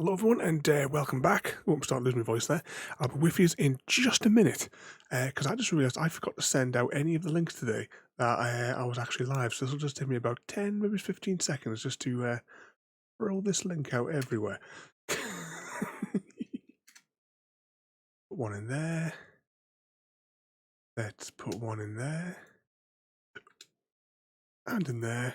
Hello everyone and welcome back. I'm starting to lose my voice there. I'll be with you in just a minute because I just realised I forgot to send out any of the links today that I was actually live. So this will just take me about 10, maybe 15 seconds just to roll this link out everywhere. Put one in there. Let's put one in there. And in there.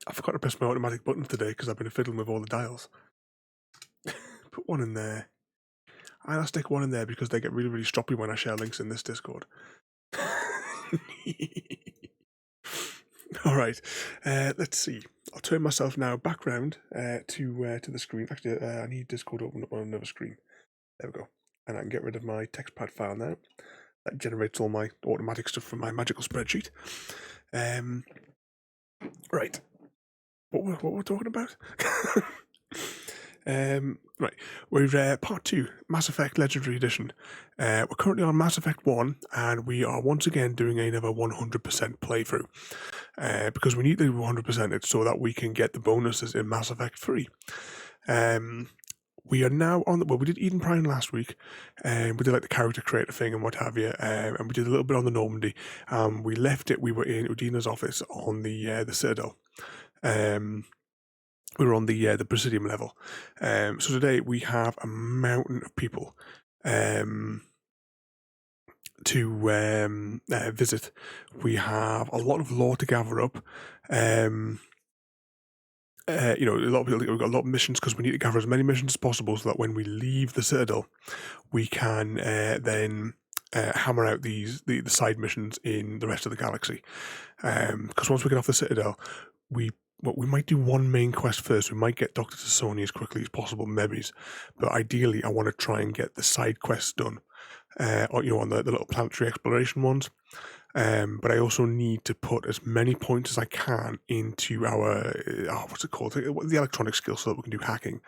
I forgot to press my automatic button today because I've been fiddling with all the dials. Put one in there. And I'll stick one in there because they get really, really stroppy when I share links in this Discord. All right, let's see. I'll turn myself now back round to the screen. Actually, I need Discord to open up on another screen. There we go. And I can get rid of my textpad file now. That generates all my automatic stuff from my magical spreadsheet. Right. What we're talking about? Right, we're part 2, Mass Effect Legendary Edition. We're currently on Mass Effect 1, and we are once again doing another 100% playthrough. Because we need to 100% it so that we can get the bonuses in Mass Effect 3. We are now on we did Eden Prime last week, and we did like the character creator thing and what have you, and we did a little bit on the Normandy. We left it, we were in Udina's office on the Citadel. We were on the Presidium level. So today we have a mountain of people to visit. We have a lot of lore to gather up. A lot of people, we've got a lot of missions because we need to gather as many missions as possible so that when we leave the Citadel, we can then hammer out the side missions in the rest of the galaxy. Because once we get off the Citadel, we might do one main quest first. We might get Dr. Tassoni as quickly as possible, maybe. But ideally, I want to try and get the side quests done, on the little planetary exploration ones. But I also need to put as many points as I can into our, what's it called? The electronic skill so that we can do hacking.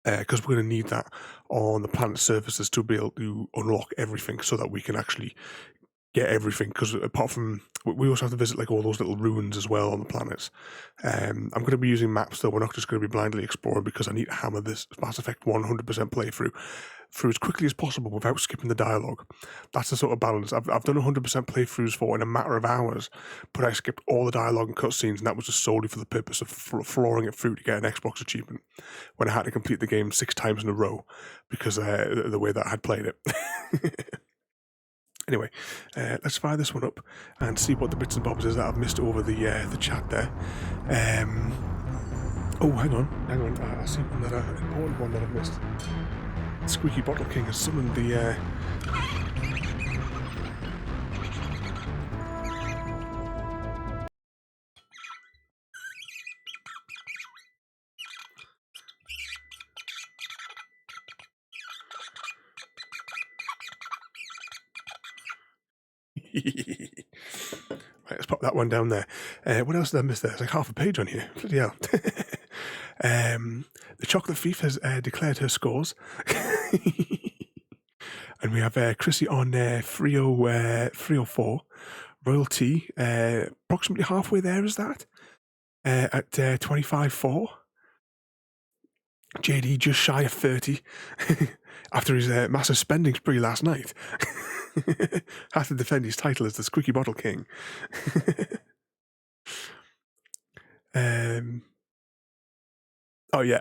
Because we're going to need that on the planet's surfaces to be able to unlock everything so that we can actually get everything, because apart from, we also have to visit like all those little ruins as well on the planets. I'm going to be using maps though. We're not just going to be blindly exploring, because I need to hammer this Mass Effect 100% playthrough as quickly as possible without skipping the dialogue. That's the sort of balance. I've done 100% playthroughs for in a matter of hours, but I skipped all the dialogue and cutscenes, and that was just solely for the purpose of flooring it through to get an Xbox achievement when I had to complete the game 6 times in a row because the way that I had played it. Anyway, let's fire this one up and see what the bits and bobs is that I've missed over the chat there. Oh, hang on. I see one an important one that I've missed. Squeaky Bottle King has summoned the. Right, let's pop that one down there. What else did I miss there? There's like half a page on here. Bloody hell. The Chocolate Thief has declared her scores. And we have Chrissy on 304. Royalty, approximately halfway there, is that? At 25.4. JD just shy of 30 after his massive spending spree last night. Has to defend his title as the Squeaky Bottle King. Oh yeah,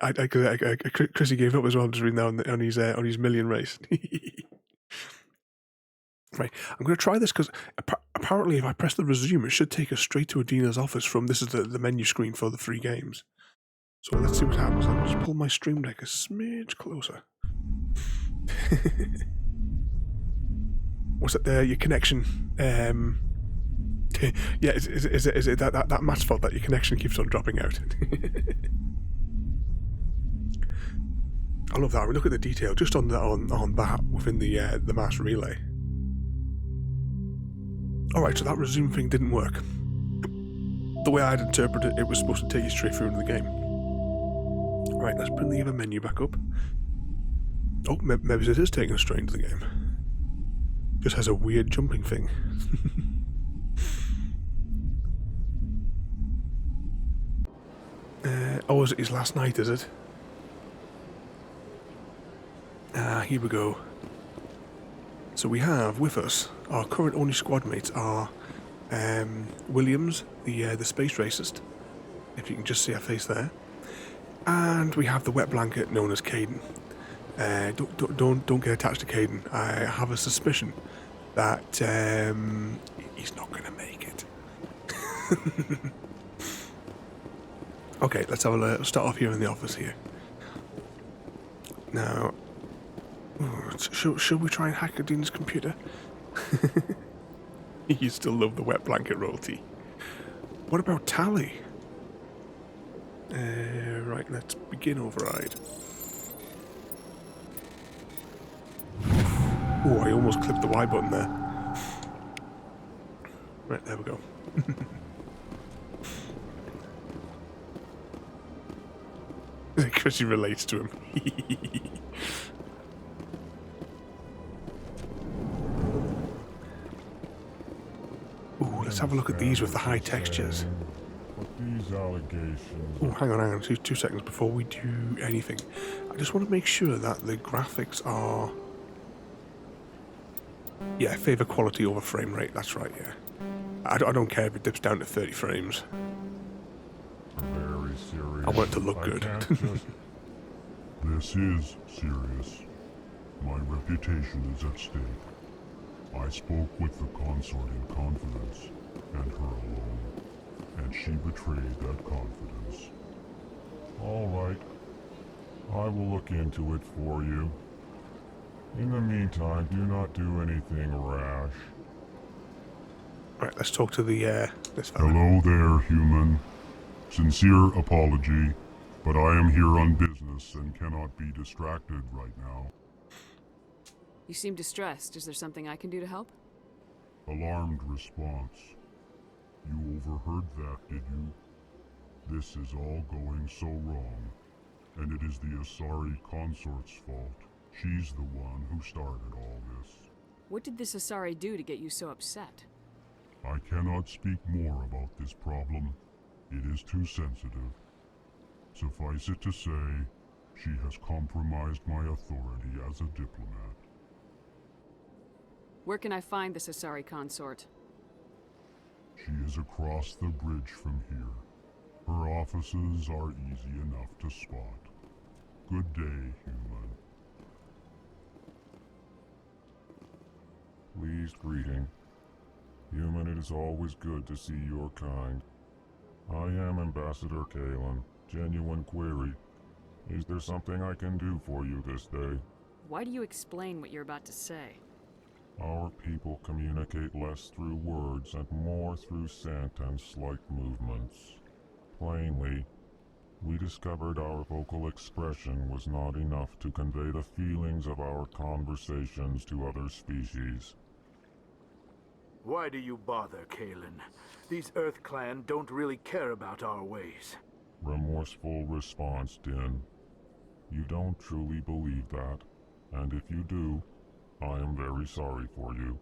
Chrissy gave up as well. I'm just reading that on his million race. Right, I'm going to try this because apparently if I press the resume, it should take us straight to Adina's office from this is the menu screen for the 3 games. So let's see what happens. I'll just pull my stream deck a smidge closer. What's that there? Your connection. Yeah, is it that Matt's fault that your connection keeps on dropping out? I love that. I mean, look at the detail just on that within the mass relay. Alright, so that resume thing didn't work. The way I'd interpreted it, it was supposed to take you straight through into the game. Right, let's bring the other menu back up. Oh, maybe it is taking us straight into the game. Just has a weird jumping thing. Oh, is it his last night, is it? Here we go. So we have with us, our current only squad mates are Williams, the space racist, if you can just see her face there. And we have the wet blanket known as Caden. Don't get attached to Caden. I have a suspicion that he's not going to make it. Okay, let's start off here in the office here. Now, should we try and hack Adina's computer? You still love the wet blanket royalty. What about Tally? Right, let's begin override. Oh, I almost clipped the Y button there. Right, there we go. because she relates to him. Ooh, let's have a look at these with the high textures. These allegations. Oh, hang on. 2 seconds before we do anything. I just want to make sure that the graphics are... Yeah, favour quality over frame rate, that's right, yeah. I don't care if it dips down to 30 frames. Very serious. I want it to look good. This is serious. My reputation is at stake. I spoke with the consort in confidence, and her alone, and she betrayed that confidence. All right. I will look into it for you. In the meantime, do not do anything rash. Right, let's talk to the, this fella. Hello there, human. Sincere apology, but I am here on business and cannot be distracted right now. You seem distressed. Is there something I can do to help? Alarmed response. You overheard that, did you? This is all going so wrong, and it is the Asari consort's fault. She's the one who started all this. What did this Asari do to get you so upset? I cannot speak more about this problem. It is too sensitive. Suffice it to say, she has compromised my authority as a diplomat. Where can I find this Asari consort? She is across the bridge from here. Her offices are easy enough to spot. Good day, human. Pleased greeting. Human, it is always good to see your kind. I am Ambassador Kalen. Genuine query. Is there something I can do for you this day? Why do you explain what you're about to say? Our people communicate less through words and more through scent and slight movements. Plainly, we discovered our vocal expression was not enough to convey the feelings of our conversations to other species. Why do you bother, Kalen? These Earth Clan don't really care about our ways. Remorseful response, Din. You don't truly believe that, and if you do, I am very sorry for you.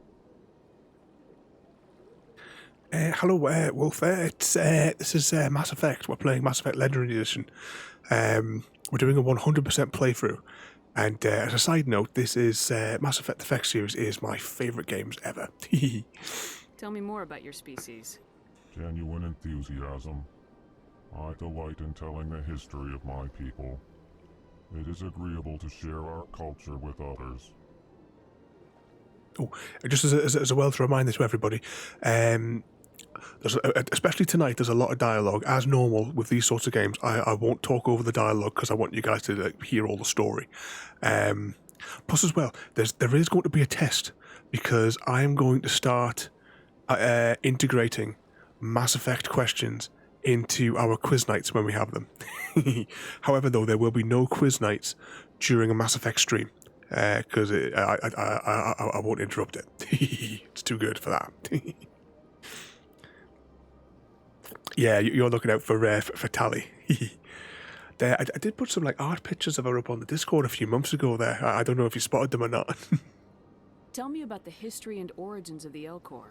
Hello, Wolf. This is Mass Effect. We're playing Mass Effect Legendary Edition. We're doing a 100% playthrough. And as a side note, this is Mass Effect Effect series is my favourite games ever. Tell me more about your species. Genuine enthusiasm. I delight in telling the history of my people. It is agreeable to share our culture with others. Oh, just as well to remind this to everybody, especially tonight, there's a lot of dialogue. As normal with these sorts of games, I won't talk over the dialogue because I want you guys to hear all the story. Plus, as well, there is going to be a test because I'm going to start integrating Mass Effect questions into our quiz nights when we have them. However, though, there will be no quiz nights during a Mass Effect stream. Because I won't interrupt it. It's too good for that. Yeah, you're looking out for Tally. I did put some like art pictures of her up on the Discord a few months ago there. I don't know if you spotted them or not. Tell me about the history and origins of the Elcor.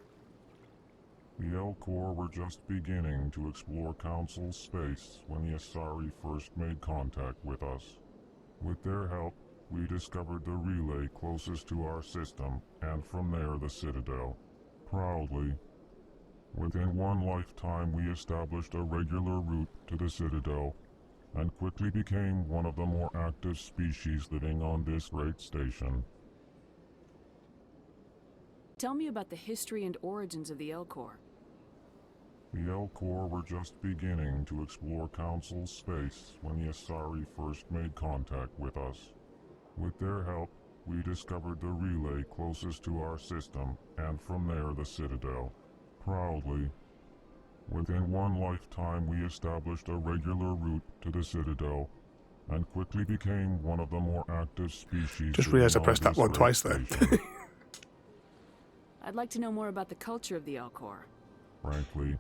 The Elcor were just beginning to explore Council space when the Asari first made contact with us. With their help, we discovered the relay closest to our system, and from there the Citadel. Proudly, within one lifetime we established a regular route to the Citadel, and quickly became one of the more active species living on this great station. Tell me about the history and origins of the Elcor. The Elcor were just beginning to explore Council space when the Asari first made contact with us. With their help, we discovered the relay closest to our system, and from there the Citadel. Proudly, within one lifetime we established a regular route to the Citadel, and quickly became one of the more active species. Just realised I pressed that one twice there. I'd like to know more about the culture of the Elcor. Frankly,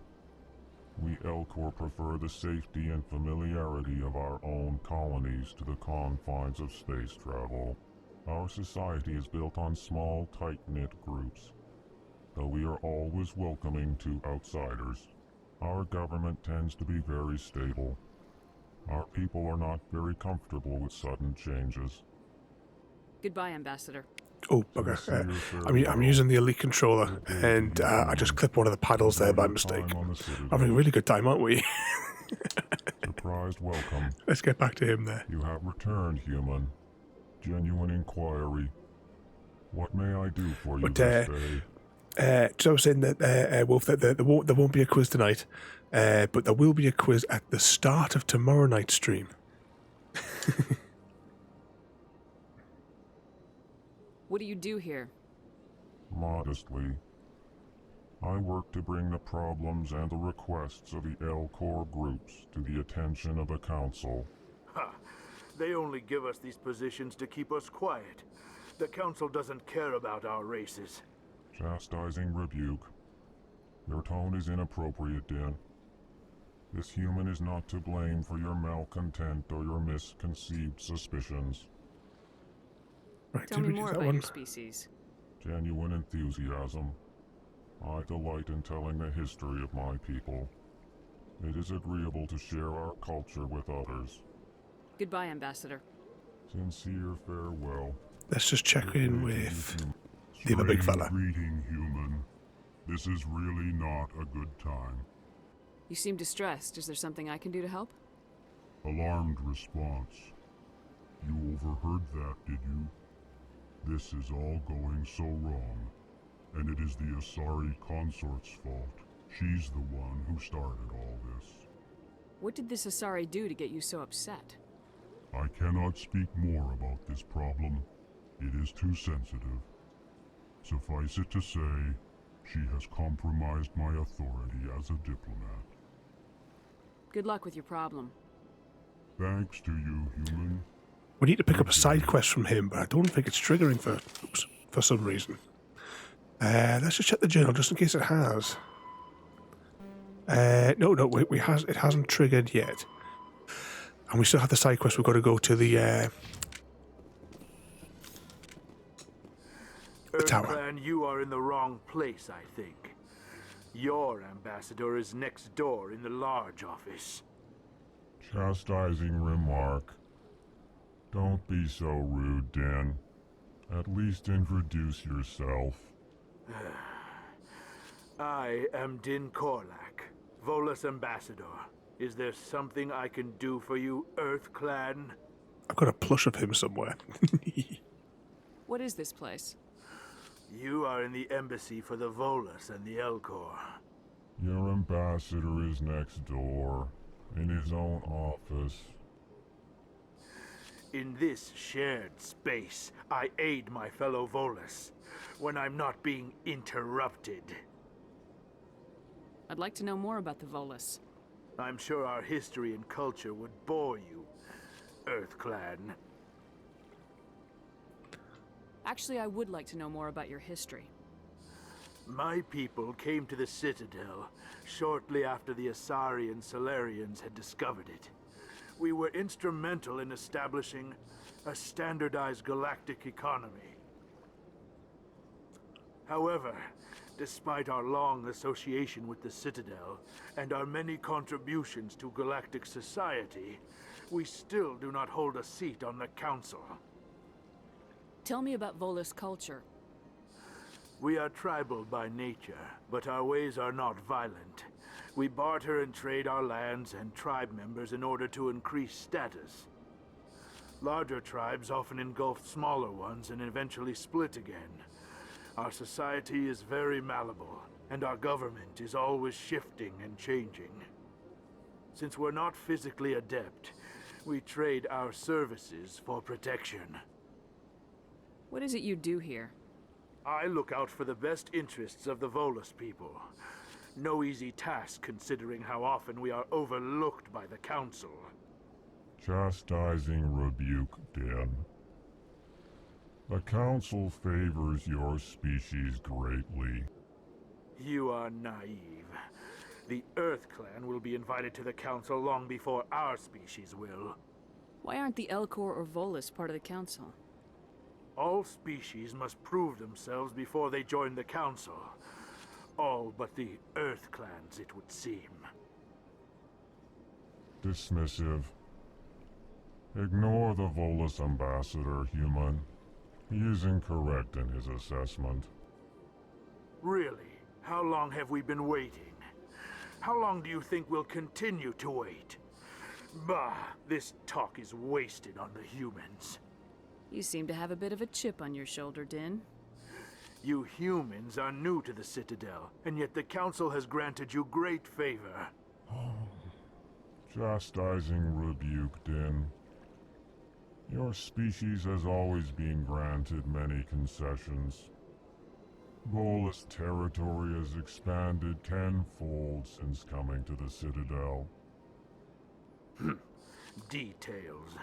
We Elcor prefer the safety and familiarity of our own colonies to the confines of space travel. Our society is built on small, tight-knit groups, though we are always welcoming to outsiders. Our government tends to be very stable. Our people are not very comfortable with sudden changes. Goodbye, Ambassador. Oh, bugger. Sincere I'm farewell. using the Elite controller, Good day to and you, I just human. clipped one of the paddles there by Enjoy your mistake. time on the Citadel. Having a really good time, aren't we? Surprised welcome. Let's get back to him there. You have returned, human. Genuine inquiry. What may I do for you But, this day? So I was saying that, Wolf, that there won't be a quiz tonight, but there will be a quiz at the start of tomorrow night's stream. What do you do here? Modestly. I work to bring the problems and the requests of the Elcor groups to the attention of the Council. Ha! They only give us these positions to keep us quiet. The Council doesn't care about our races. Chastising rebuke. Your tone is inappropriate, Din. This human is not to blame for your malcontent or your misconceived suspicions. Right, Tell did me we do more that about one? your species. Genuine enthusiasm. I delight in telling the history of my people. It is agreeable to share our culture with others. Goodbye, Ambassador. Sincere farewell. Let's just check Good in day to you, with human. the other big fella. Greeting, human. This is really not a good time. You seem distressed. Is there something I can do to help? Alarmed response. You overheard that, did you? This is all going so wrong, and it is the Asari consort's fault. She's the one who started all this. What did this Asari do to get you so upset? I cannot speak more about this problem. It is too sensitive. Suffice it to say, she has compromised my authority as a diplomat. Good luck with your problem. Thanks to you, human. We need to pick up a side quest from him, but I don't think it's triggering for some reason. Let's just check the journal just in case it has. No, it hasn't triggered yet. And we still have the side quest. We've got to go to the tower. Earthclan, you are in the wrong place, I think. Your ambassador is next door in the large office. Chastising remark. Don't be so rude, Din. At least introduce yourself. I am Din Korlak, Volus ambassador. Is there something I can do for you, Earthclan? I've got a plush of him somewhere. What is this place? You are in the embassy for the Volus and the Elcor. Your ambassador is next door, in his own office. In this shared space, I aid my fellow Volus when I'm not being interrupted. I'd like to know more about the Volus. I'm sure our history and culture would bore you, Earthclan. Actually, I would like to know more about your history. My people came to the Citadel shortly after the Asari and Solarians had discovered it. We were instrumental in establishing a standardized galactic economy. However, despite our long association with the Citadel and our many contributions to galactic society, we still do not hold a seat on the Council. Tell me about Volus culture. We are tribal by nature, but our ways are not violent. We barter and trade our lands and tribe members in order to increase status. Larger tribes often engulf smaller ones and eventually split again. Our society is very malleable, and our government is always shifting and changing. Since we're not physically adept, we trade our services for protection. What is it you do here? I look out for the best interests of the Volus people. No easy task considering how often we are overlooked by the Council. Chastising rebuke, Din. The Council favors your species greatly. You are naive. The Earth Clan will be invited to the Council long before our species will. Why aren't the Elcor or Volus part of the council? All species must prove themselves before they join the Council. All but the Earth Clans, it would seem. Dismissive. Ignore the Volus ambassador, human. He is incorrect in his assessment. Really? How long have we been waiting? How long do you think we'll continue to wait? Bah, this talk is wasted on the humans. You seem to have a bit of a chip on your shoulder, Din. You humans are new to the Citadel, and yet the Council has granted you great favor. Chastising rebuke, Din. Your species has always been granted many concessions. Volus territory has expanded tenfold since coming to the Citadel. Details.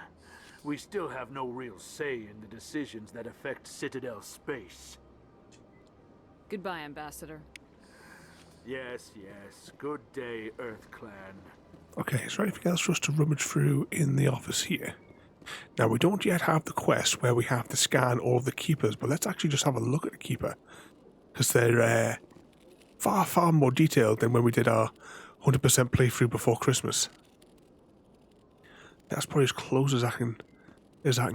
We still have no real say in the decisions that affect Citadel space. Goodbye, Ambassador. Yes, yes. Good day, Earth Clan. Okay, is there anything else for us to rummage through in the office here? Now, we don't yet have the quest where we have to scan all of the keepers, but let's actually just have a look at the keeper. Because they're far, far more detailed than when we did our 100% playthrough before Christmas. That's probably as close as I can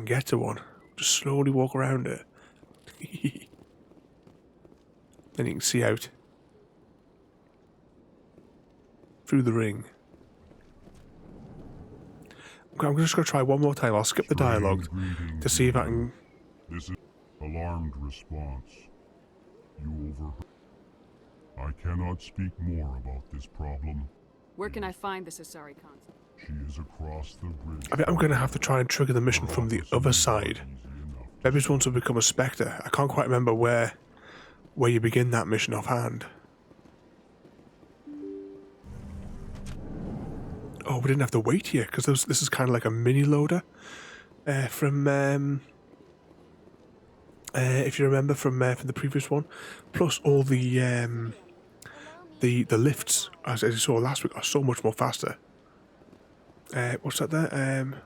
get to one. Just slowly walk around it. Then you can see out through the ring. Okay, I'm just going to try one more time. I'll skip the dialogue to see if I can... This is alarmed response. You overheard. I cannot speak more about this problem. Where can I find the Asari console? She is across the bridge. I think I'm going to have to try and trigger the mission from the other side. Maybe it's once I become a Spectre. I can't quite remember where you begin that mission offhand. Oh, we didn't have to wait here, because this is kind of like a mini loader from... if you remember from the previous one, plus all the lifts, as you saw last week, are so much more faster. What's that there?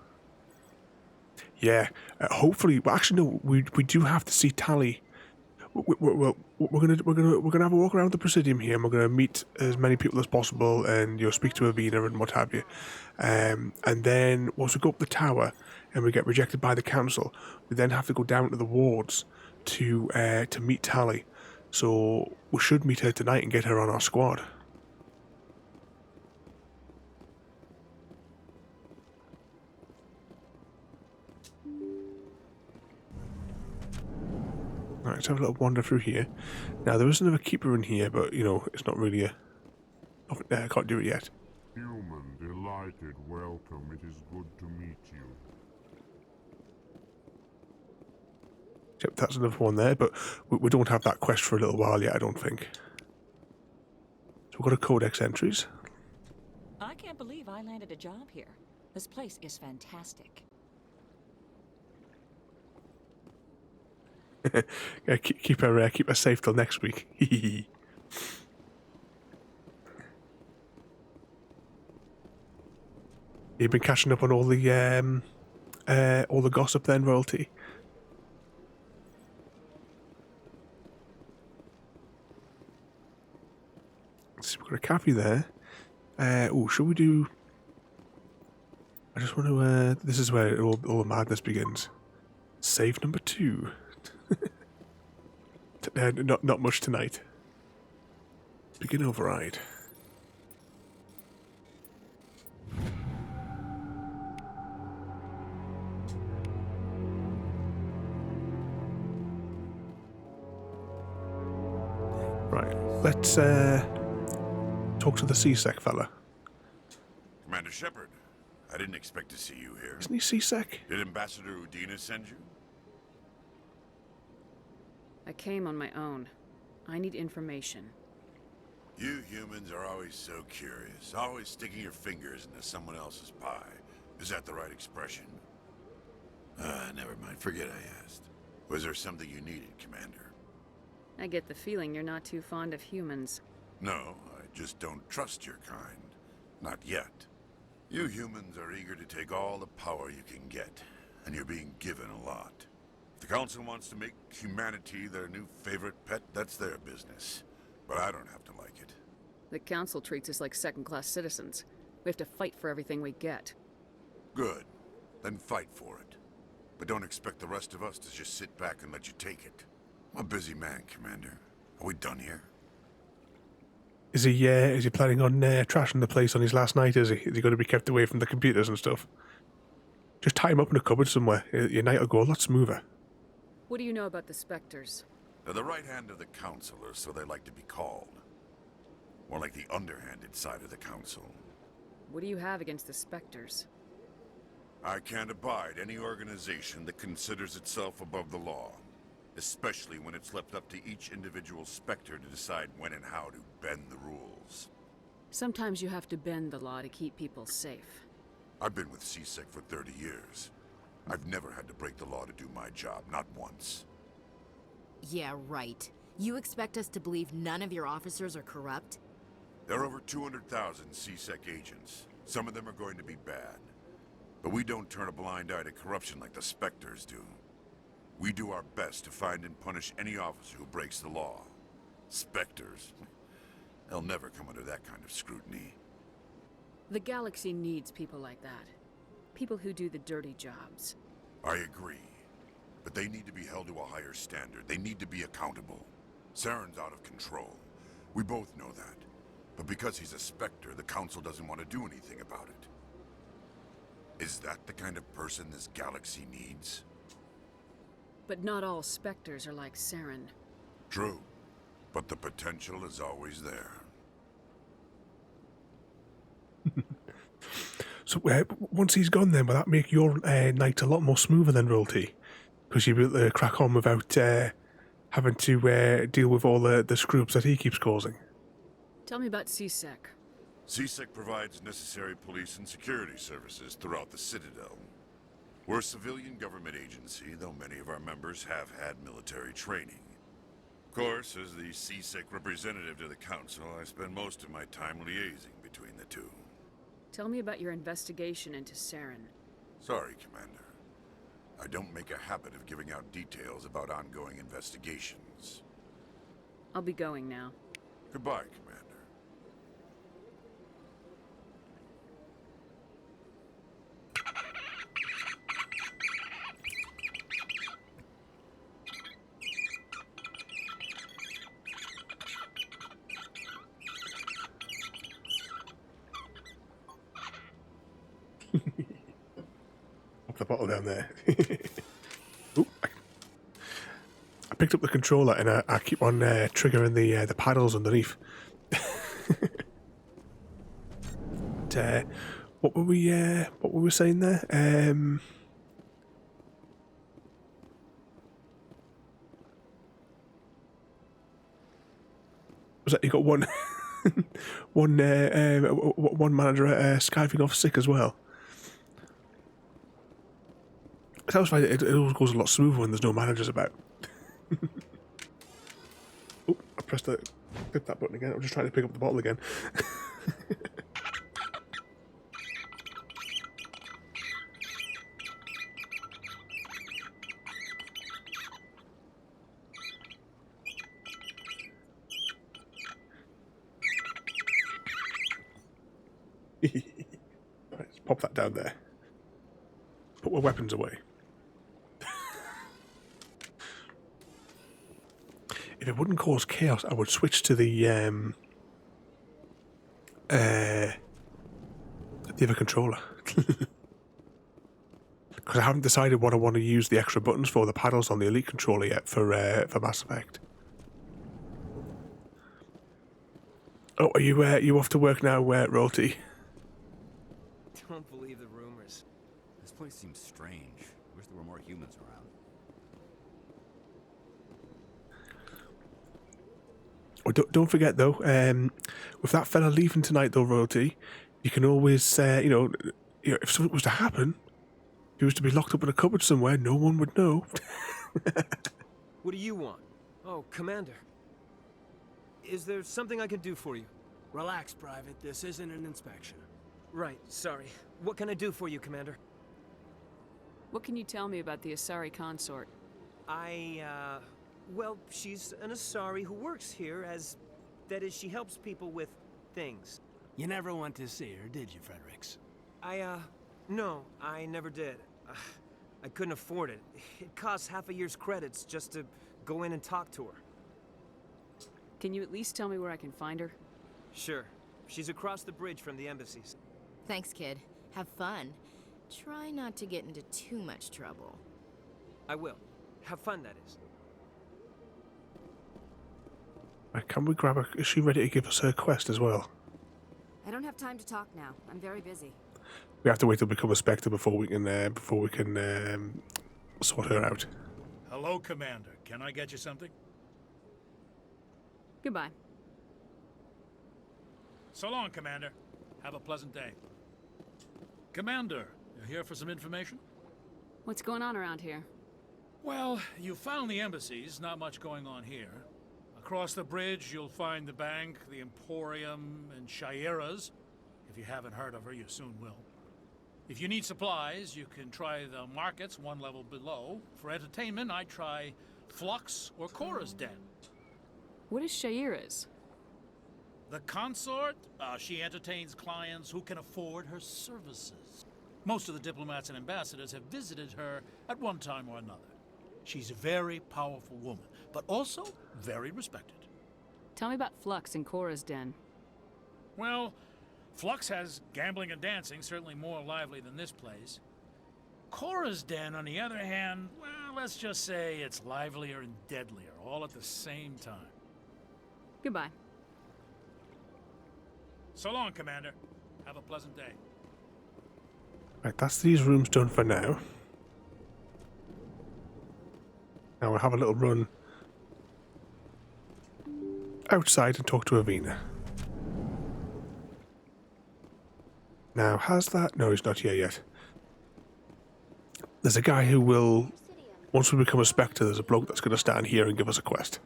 Yeah. Hopefully, well, actually no. We do have to see Tally. We're gonna have a walk around the Presidium here, and we're gonna meet as many people as possible, and speak to Avina and what have you. And then once we go up the tower and we get rejected by the council, we then have to go down to the wards to meet Tally. So we should meet her tonight and get her on our squad. Alright, let's have a little wander through here. Now, there is another keeper in here, but, it's not really a... I can't do it yet. Human, delighted, welcome. It is good to meet you. Yep, that's another one there, but we don't have that quest for a little while yet, I don't think. So we've got a Codex entries. I can't believe I landed a job here. This place is fantastic. Yeah, keep her safe till next week. You've been catching up on all the gossip then, royalty. So we've got a cafe there. Should we do... I just want to... this is where all the madness begins. Save number 2. Not much tonight. Begin override. Right, let's talk to the CSEC fella. Commander Shepard, I didn't expect to see you here. Isn't he CSEC? Did Ambassador Udina send you? I came on my own. I need information. You humans are always so curious, always sticking your fingers into someone else's pie. Is that the right expression? Never mind. Forget I asked. Was there something you needed, Commander? I get the feeling you're not too fond of humans. No, I just don't trust your kind. Not yet. You humans are eager to take all the power you can get, and you're being given a lot. If the Council wants to make humanity their new favorite pet, that's their business. But I don't have to like it. The Council treats us like second-class citizens. We have to fight for everything we get. Good. Then fight for it. But don't expect the rest of us to just sit back and let you take it. I'm a busy man, Commander. Are we done here? Is he planning on trashing the place on his last night, is he? Is he going to be kept away from the computers and stuff? Just tie him up in a cupboard somewhere. Your night will go a lot smoother. What do you know about the Spectres? They're the right hand of the Council, or so they like to be called. More like the underhanded side of the Council. What do you have against the Spectres? I can't abide any organization that considers itself above the law. Especially when it's left up to each individual Spectre to decide when and how to bend the rules. Sometimes you have to bend the law to keep people safe. I've been with CSEC for 30 years. I've never had to break the law to do my job, not once. Yeah, right. You expect us to believe none of your officers are corrupt? There are over 200,000 CSEC agents. Some of them are going to be bad. But we don't turn a blind eye to corruption like the Spectres do. We do our best to find and punish any officer who breaks the law. Spectres. They'll never come under that kind of scrutiny. The galaxy needs people like that. People who do the dirty jobs. I agree. But they need to be held to a higher standard. They need to be accountable. Saren's out of control. We both know that. But because he's a Spectre, the Council doesn't want to do anything about it. Is that the kind of person this galaxy needs? But not all Spectres are like Saren. True. But the potential is always there. So once he's gone then, will that make your night a lot more smoother than Royalty? Because you'll be able to crack on without having to deal with all the screws that he keeps causing. Tell me about CSEC. CSEC provides necessary police and security services throughout the Citadel. We're a civilian government agency, though many of our members have had military training. Of course, as the CSEC representative to the Council, I spend most of my time liaising between the two. Tell me about your investigation into Saren. Sorry, Commander. I don't make a habit of giving out details about ongoing investigations. I'll be going now. Goodbye, Commander. Up the bottle down there. Ooh, I picked up the controller and I keep on triggering the paddles underneath. But, what were we saying there? Was that you got one one manager skiving off sick as well? That was fine. It always goes a lot smoother when there's no managers about. Oh, I clicked that button again. I'm just trying to pick up the bottle again. Right, let's pop that down there. Put my weapons away. If it wouldn't cause chaos, I would switch to the other controller. Because I haven't decided what I want to use the extra buttons for, the paddles on the Elite controller yet for Mass Effect. Oh, are you off to work now, Royalty? Don't believe the rumors. This place seems strange. Wish there were more humans around. Oh, don't forget though, with that fella leaving tonight though, Royalty, you can always, if something was to happen, if he was to be locked up in a cupboard somewhere, no one would know. What do you want? Oh, Commander. Is there something I can do for you? Relax, Private. This isn't an inspection. Right, sorry. What can I do for you, Commander? What can you tell me about the Asari consort? Well, she's an Asari who works here as... That is, she helps people with things. You never went to see her, did you, Fredericks? No, I never did. I couldn't afford it. It costs half a year's credits just to go in and talk to her. Can you at least tell me where I can find her? Sure. She's across the bridge from the embassies. Thanks, kid. Have fun. Try not to get into too much trouble. I will. Have fun, that is. Right, can we grab her? Is she ready to give us her quest as well? I don't have time to talk now. I'm very busy. We have to wait till we become a Spectre before we can sort her out. Hello, Commander. Can I get you something? Goodbye. So long, Commander. Have a pleasant day. Commander, you're here for some information? What's going on around here? Well, you found the embassies. Not much going on here. Across the bridge, you'll find the bank, the Emporium, and Shaira's. If you haven't heard of her, you soon will. If you need supplies, you can try the markets one level below. For entertainment, I'd try Flux or Cora's Den. What is Shaira's? The consort? She entertains clients who can afford her services. Most of the diplomats and ambassadors have visited her at one time or another. She's a very powerful woman, but also very respected. Tell me about Flux and Cora's Den. Well, Flux has gambling and dancing, certainly more lively than this place. Cora's Den, on the other hand, well, let's just say it's livelier and deadlier, all at the same time. Goodbye. So long, Commander. Have a pleasant day. Right, that's these rooms done for now. Now we'll have a little run outside and talk to Avina. Now, has that... No, he's not here yet. There's a guy who will... Once we become a Spectre, there's a bloke that's going to stand here and give us a quest.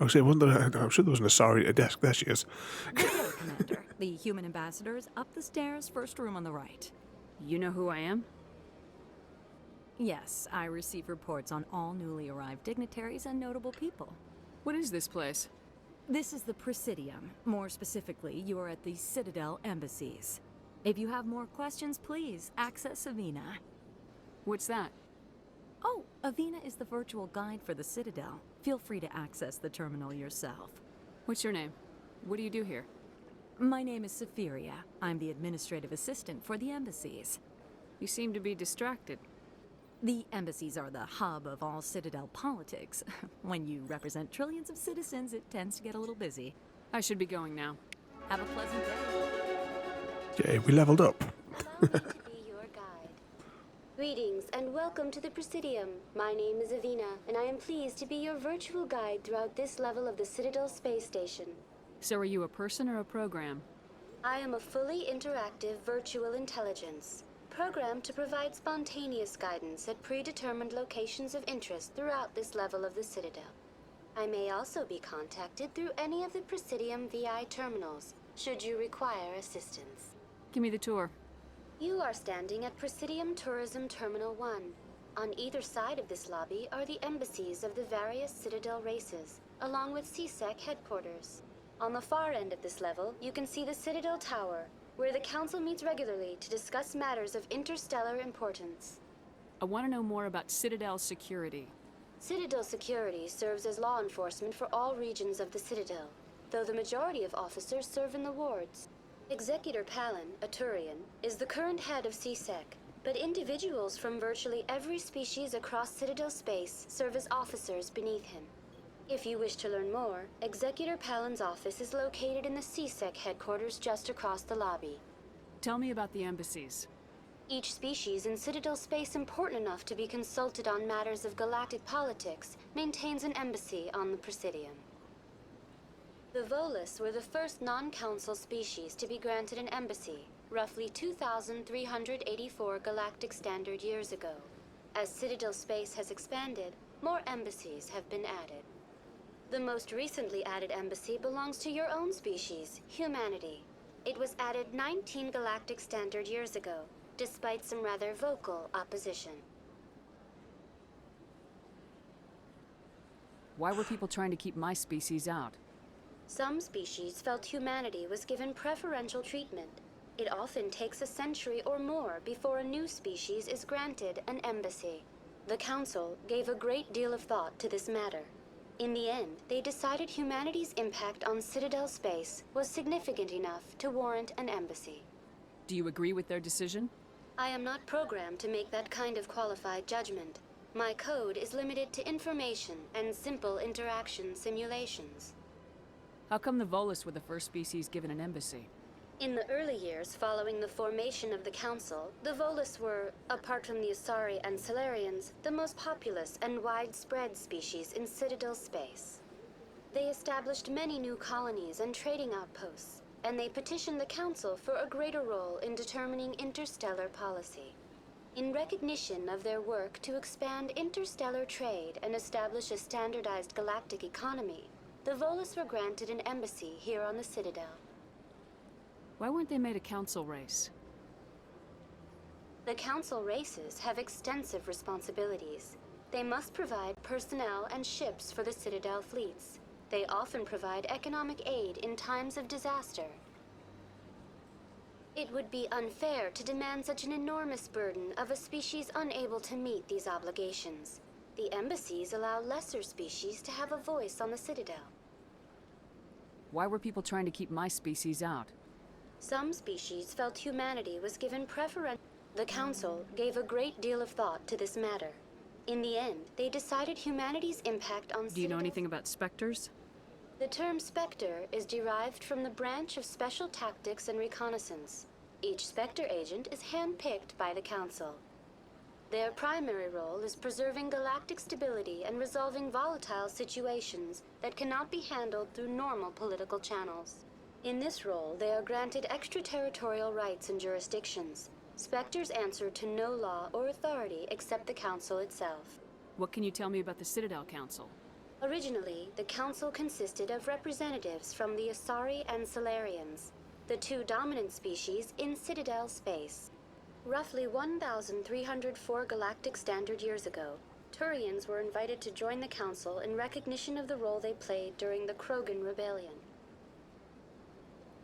I'm sure there was an Asari at a desk. There she is. Commander. The human ambassador is up the stairs, first room on the right. You know who I am? Yes, I receive reports on all newly arrived dignitaries and notable people. What is this place? This is the Presidium. More specifically, you are at the Citadel embassies. If you have more questions, please access Avina. What's that? Oh, Avina is the virtual guide for the Citadel. Feel free to access the terminal yourself. What's your name? What do you do here? My name is Safiria. I'm the administrative assistant for the embassies. You seem to be distracted. The embassies are the hub of all Citadel politics. When you represent trillions of citizens, it tends to get a little busy. I should be going now. Have a pleasant day. Yeah, we leveled up. Allow me to be your guide. Greetings and welcome to the Presidium. My name is Avina, and I am pleased to be your virtual guide throughout this level of the Citadel space station. So are you a person or a program? I am a fully interactive virtual intelligence, programmed to provide spontaneous guidance at predetermined locations of interest throughout this level of the Citadel. I may also be contacted through any of the Presidium VI terminals, should you require assistance. Give me the tour. You are standing at Presidium Tourism Terminal 1. On either side of this lobby are the embassies of the various Citadel races, along with CSEC headquarters. On the far end of this level, you can see the Citadel Tower, where the Council meets regularly to discuss matters of interstellar importance. I want to know more about Citadel security. Citadel security serves as law enforcement for all regions of the Citadel, though the majority of officers serve in the wards. Executor Palin, a Turian, is the current head of CSEC, but individuals from virtually every species across Citadel space serve as officers beneath him. If you wish to learn more, Executor Palin's office is located in the CSEC headquarters just across the lobby. Tell me about the embassies. Each species in Citadel space important enough to be consulted on matters of galactic politics maintains an embassy on the Presidium. The Volus were the first non-council species to be granted an embassy, roughly 2,384 galactic standard years ago. As Citadel space has expanded, more embassies have been added. The most recently added embassy belongs to your own species, humanity. It was added 19 galactic standard years ago, despite some rather vocal opposition. Why were people trying to keep my species out? Some species felt humanity was given preferential treatment. It often takes a century or more before a new species is granted an embassy. The Council gave a great deal of thought to this matter. In the end, they decided humanity's impact on Citadel space was significant enough to warrant an embassy. Do you agree with their decision? I am not programmed to make that kind of qualified judgment. My code is limited to information and simple interaction simulations. How come the Volus were the first species given an embassy? In the early years following the formation of the Council, the Volus were, apart from the Asari and Salarians, the most populous and widespread species in Citadel space. They established many new colonies and trading outposts, and they petitioned the Council for a greater role in determining interstellar policy. In recognition of their work to expand interstellar trade and establish a standardized galactic economy, the Volus were granted an embassy here on the Citadel. Why weren't they made a council race? The Council races have extensive responsibilities. They must provide personnel and ships for the Citadel fleets. They often provide economic aid in times of disaster. It would be unfair to demand such an enormous burden of a species unable to meet these obligations. The embassies allow lesser species to have a voice on the Citadel. Why were people trying to keep my species out? Some species felt humanity was given preference. The Council gave a great deal of thought to this matter. In the end, they decided humanity's impact on Do you know anything about specters? The term Spectre is derived from the branch of Special Tactics and Reconnaissance. Each Spectre agent is handpicked by the Council. Their primary role is preserving galactic stability and resolving volatile situations that cannot be handled through normal political channels. In this role, they are granted extraterritorial rights and jurisdictions. Spectres answer to no law or authority except the Council itself. What can you tell me about the Citadel Council? Originally, the Council consisted of representatives from the Asari and Salarians, the two dominant species in Citadel space. Roughly 1,304 galactic standard years ago, Turians were invited to join the Council in recognition of the role they played during the Krogan Rebellion.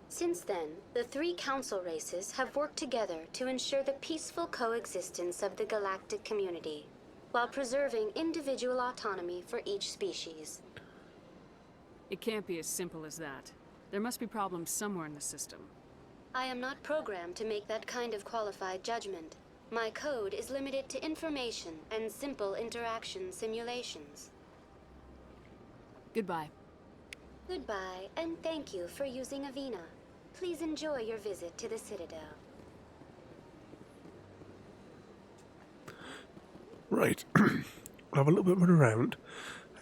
Since then, the three Council races have worked together to ensure the peaceful coexistence of the galactic community, while preserving individual autonomy for each species. It can't be as simple as that. There must be problems somewhere in the system. I am not programmed to make that kind of qualified judgment. My code is limited to information and simple interaction simulations. Goodbye. Goodbye, and thank you for using Avina. Please enjoy your visit to the Citadel. Right. I'll have a little bit of a run around.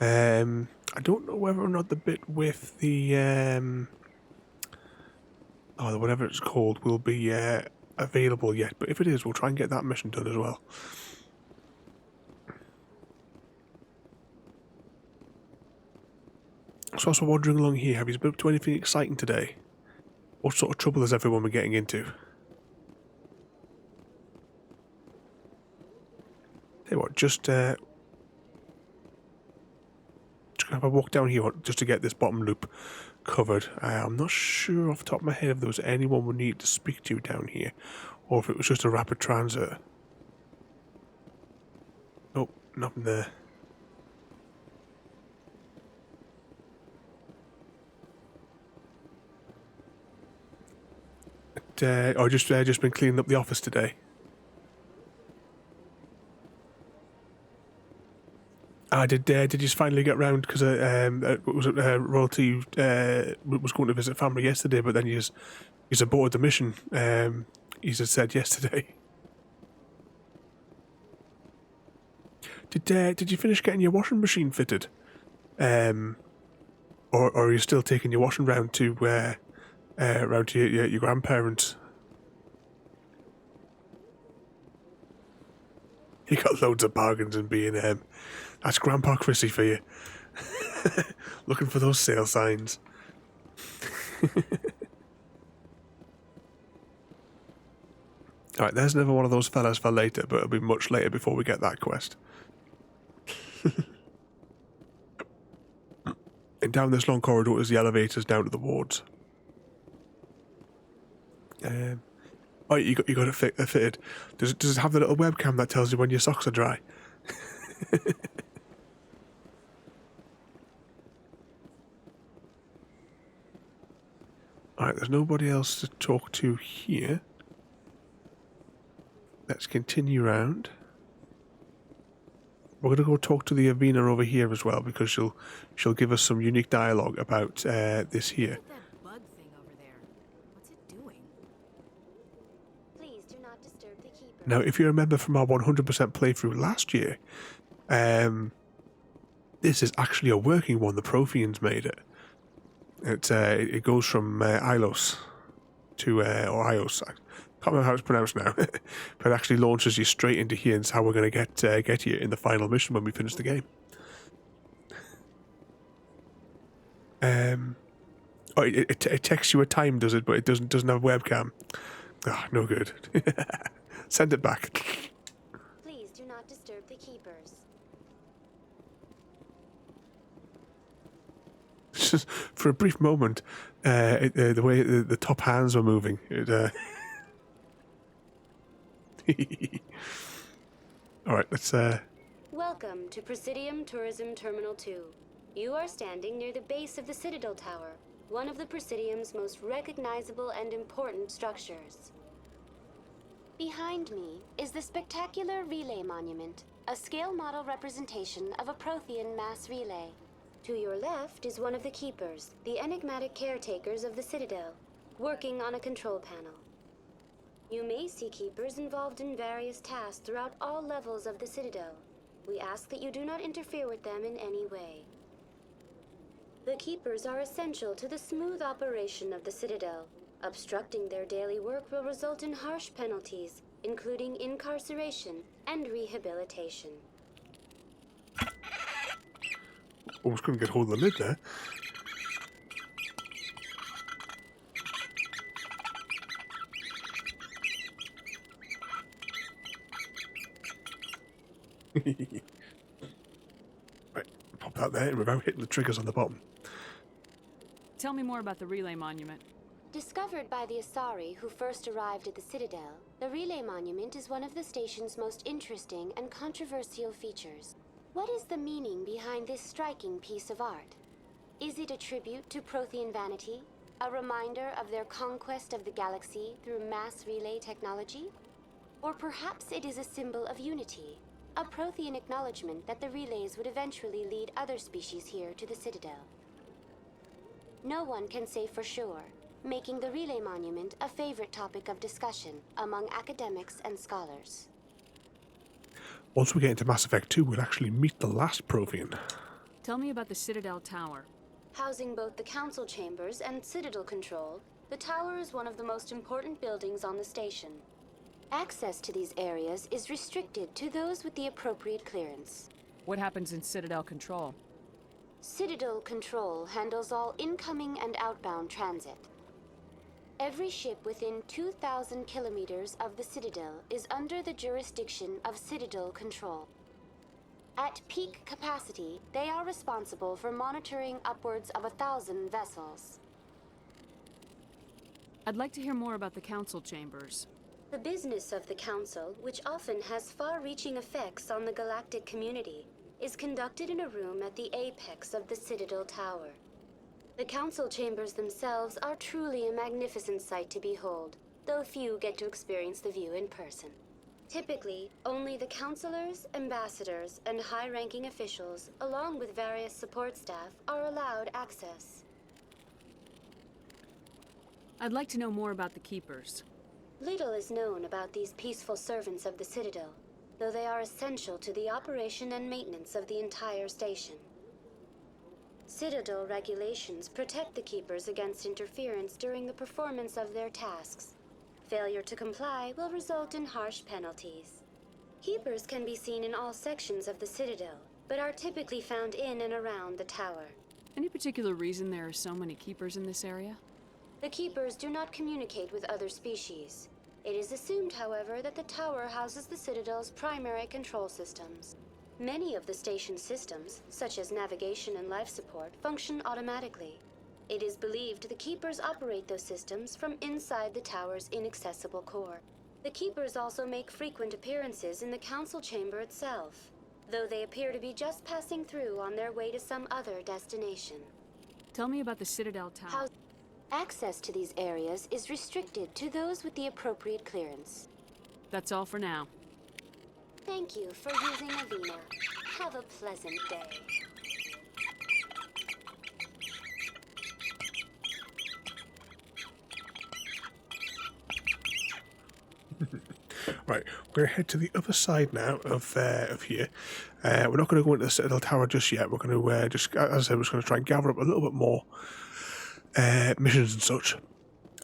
I don't know whether or not the bit with the whatever it's called will be available yet, but if it is, we'll try and get that mission done as well. So also wandering along here, have you been up to anything exciting today? What sort of trouble has everyone been getting into? Hey, what? Just gonna have a walk down here just to get this bottom loop covered. I'm not sure off the top of my head if there was anyone we need to speak to down here, or if it was just a rapid transit. Nope, nothing there. Just been cleaning up the office today. Did you finally get round? Because Royalty was going to visit family yesterday, but then he's aborted the mission. He said yesterday. Did you finish getting your washing machine fitted? Or are you still taking your washing round to your grandparents? You got loads of bargains in being that's Grandpa Chrissy for you. Looking for those sale signs. Alright, there's another one of those fellas for later, but it'll be much later before we get that quest. And down this long corridor is the elevators down to the wards. Oh, you got it fitted. Does it have the little webcam that tells you when your socks are dry? Alright, there's nobody else to talk to here. Let's continue round. We're going to go talk to the Avena over here as well, because she'll give us some unique dialogue about this here. That bug thing over there. What's it doing? Please do not disturb the keeper. Now, if you remember from our 100% playthrough last year, this is actually a working one. The Protheans made it. It goes from Ilos to or Ios. I can't remember how it's pronounced now, but it actually launches you straight into here, and it's how we're going to get here in the final mission when we finish the game. Oh, it texts you a time, does it? But it doesn't have a webcam. Ah, no good. Send it back. Please do not disturb the keepers. Just for a brief moment, the way the top hands were moving. Alright, let's... Welcome to Presidium Tourism Terminal 2. You are standing near the base of the Citadel Tower, one of the Presidium's most recognizable and important structures. Behind me is the spectacular Relay Monument, a scale model representation of a Prothean mass relay. To your left is one of the Keepers, the enigmatic caretakers of the Citadel, working on a control panel. You may see Keepers involved in various tasks throughout all levels of the Citadel. We ask that you do not interfere with them in any way. The Keepers are essential to the smooth operation of the Citadel. Obstructing their daily work will result in harsh penalties, including incarceration and rehabilitation. Almost couldn't get hold of the lid there. Right, pop that there without hitting the triggers on the bottom. Tell me more about the Relay Monument. Discovered by the Asari who first arrived at the Citadel, the Relay Monument is one of the station's most interesting and controversial features. What is the meaning behind this striking piece of art? Is it a tribute to Prothean vanity? A reminder of their conquest of the galaxy through mass relay technology? Or perhaps it is a symbol of unity, a Prothean acknowledgement that the relays would eventually lead other species here to the Citadel. No one can say for sure, making the Relay Monument a favorite topic of discussion among academics and scholars. Once we get into Mass Effect 2, we'll actually meet the last Prothean. Tell me about the Citadel Tower. Housing both the Council Chambers and Citadel Control, the tower is one of the most important buildings on the station. Access to these areas is restricted to those with the appropriate clearance. What happens in Citadel Control? Citadel Control handles all incoming and outbound transit. Every ship within 2,000 kilometers of the Citadel is under the jurisdiction of Citadel Control. At peak capacity, they are responsible for monitoring upwards of 1,000 vessels. I'd like to hear more about the Council Chambers. The business of the Council, which often has far-reaching effects on the galactic community, is conducted in a room at the apex of the Citadel Tower. The Council Chambers themselves are truly a magnificent sight to behold, though few get to experience the view in person. Typically, only the councilors, ambassadors, and high-ranking officials, along with various support staff, are allowed access. I'd like to know more about the Keepers. Little is known about these peaceful servants of the Citadel, though they are essential to the operation and maintenance of the entire station. Citadel regulations protect the Keepers against interference during the performance of their tasks. Failure to comply will result in harsh penalties. Keepers can be seen in all sections of the Citadel, but are typically found in and around the tower. Any particular reason there are so many keepers in this area? The keepers do not communicate with other species. It is assumed, however, that the tower houses the Citadel's primary control systems. Many of the station's systems, such as navigation and life support, function automatically. It is believed the keepers operate those systems from inside the tower's inaccessible core. The keepers also make frequent appearances in the council chamber itself, though they appear to be just passing through on their way to some other destination. Tell me about the Citadel Tower. Access to these areas is restricted to those with the appropriate clearance. That's all for now. Thank you for using Avina. Have a pleasant day. Right, we're going to head to the other side now of here. We're not going to go into the Citadel Tower just yet. We're going to just, as I said, we're just going to try and gather up a little bit more missions and such.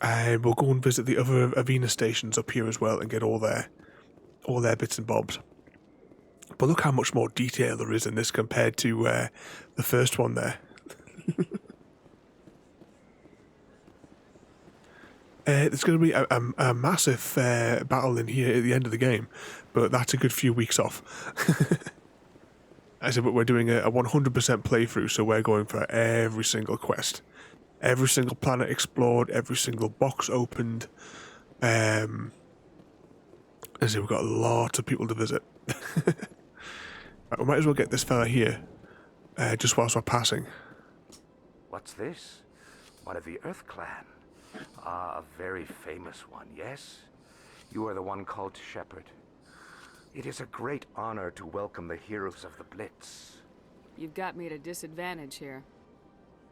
And we'll go and visit the other Avina stations up here as well and get all their bits and bobs. But look how much more detail there is in this compared to the first one there. There's going to be a massive battle in here at the end of the game, but that's a good few weeks off. I said, but we're doing a 100% playthrough, so we're going for every single quest. Every single planet explored, every single box opened. I said, we've got lots of people to visit. Right, we might as well get this fella here, just whilst we're passing. What's this? One of the Earth Clan. Ah, a very famous one, yes? You are the one called Shepard. It is a great honor to welcome the heroes of the Blitz. You've got me at a disadvantage here.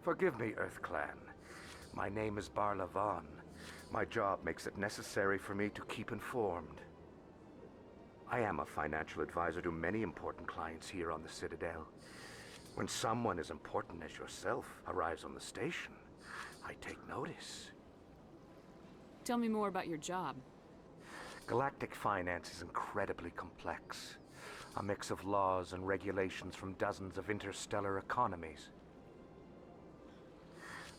Forgive me, Earth Clan. My name is Barla Vaughn. My job makes it necessary for me to keep informed. I am a financial advisor to many important clients here on the Citadel. When someone as important as yourself arrives on the station, I take notice. Tell me more about your job. Galactic finance is incredibly complex. A mix of laws and regulations from dozens of interstellar economies.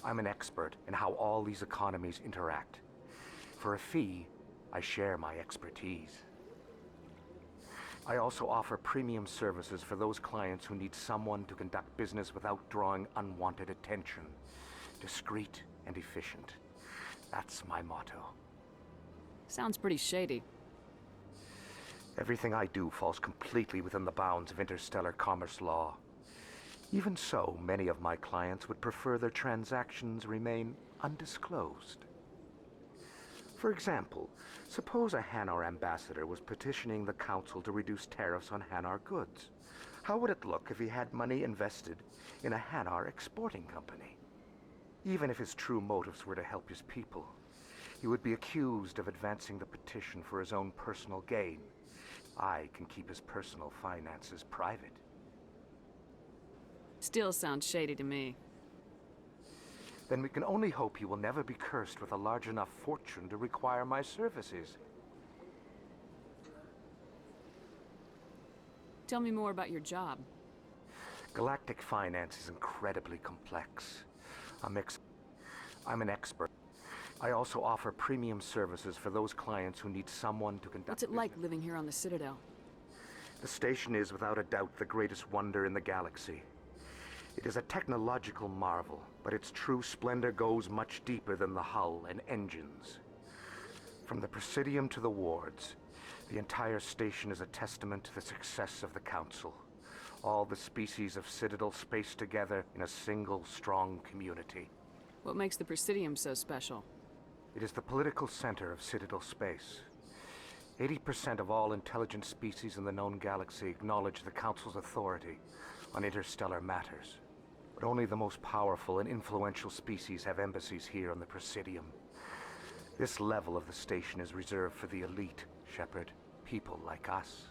I'm an expert in how all these economies interact. For a fee, I share my expertise. I also offer premium services for those clients who need someone to conduct business without drawing unwanted attention. Discreet and efficient. That's my motto. Sounds pretty shady. Everything I do falls completely within the bounds of interstellar commerce law. Even so, many of my clients would prefer their transactions remain undisclosed. For example, suppose a Hanar ambassador was petitioning the council to reduce tariffs on Hanar goods. How would it look if he had money invested in a Hanar exporting company? Even if his true motives were to help his people, he would be accused of advancing the petition for his own personal gain. I can keep his personal finances private. Still sounds shady to me. Then we can only hope he will never be cursed with a large enough fortune to require my services. Tell me more about your job. Galactic finance is incredibly complex. I'm an expert. I also offer premium services for those clients who need someone to conduct What's it like living here on the Citadel? The station is without a doubt the greatest wonder in the galaxy. It is a technological marvel, but its true splendor goes much deeper than the hull and engines. From the Presidium to the wards, the entire station is a testament to the success of the Council. All the species of Citadel spaced together in a single, strong community. What makes the Presidium so special? It is the political center of Citadel space. 80% of all intelligent species in the known galaxy acknowledge the Council's authority on interstellar matters. But only the most powerful and influential species have embassies here on the Presidium. This level of the station is reserved for the elite, Shepard. People like us.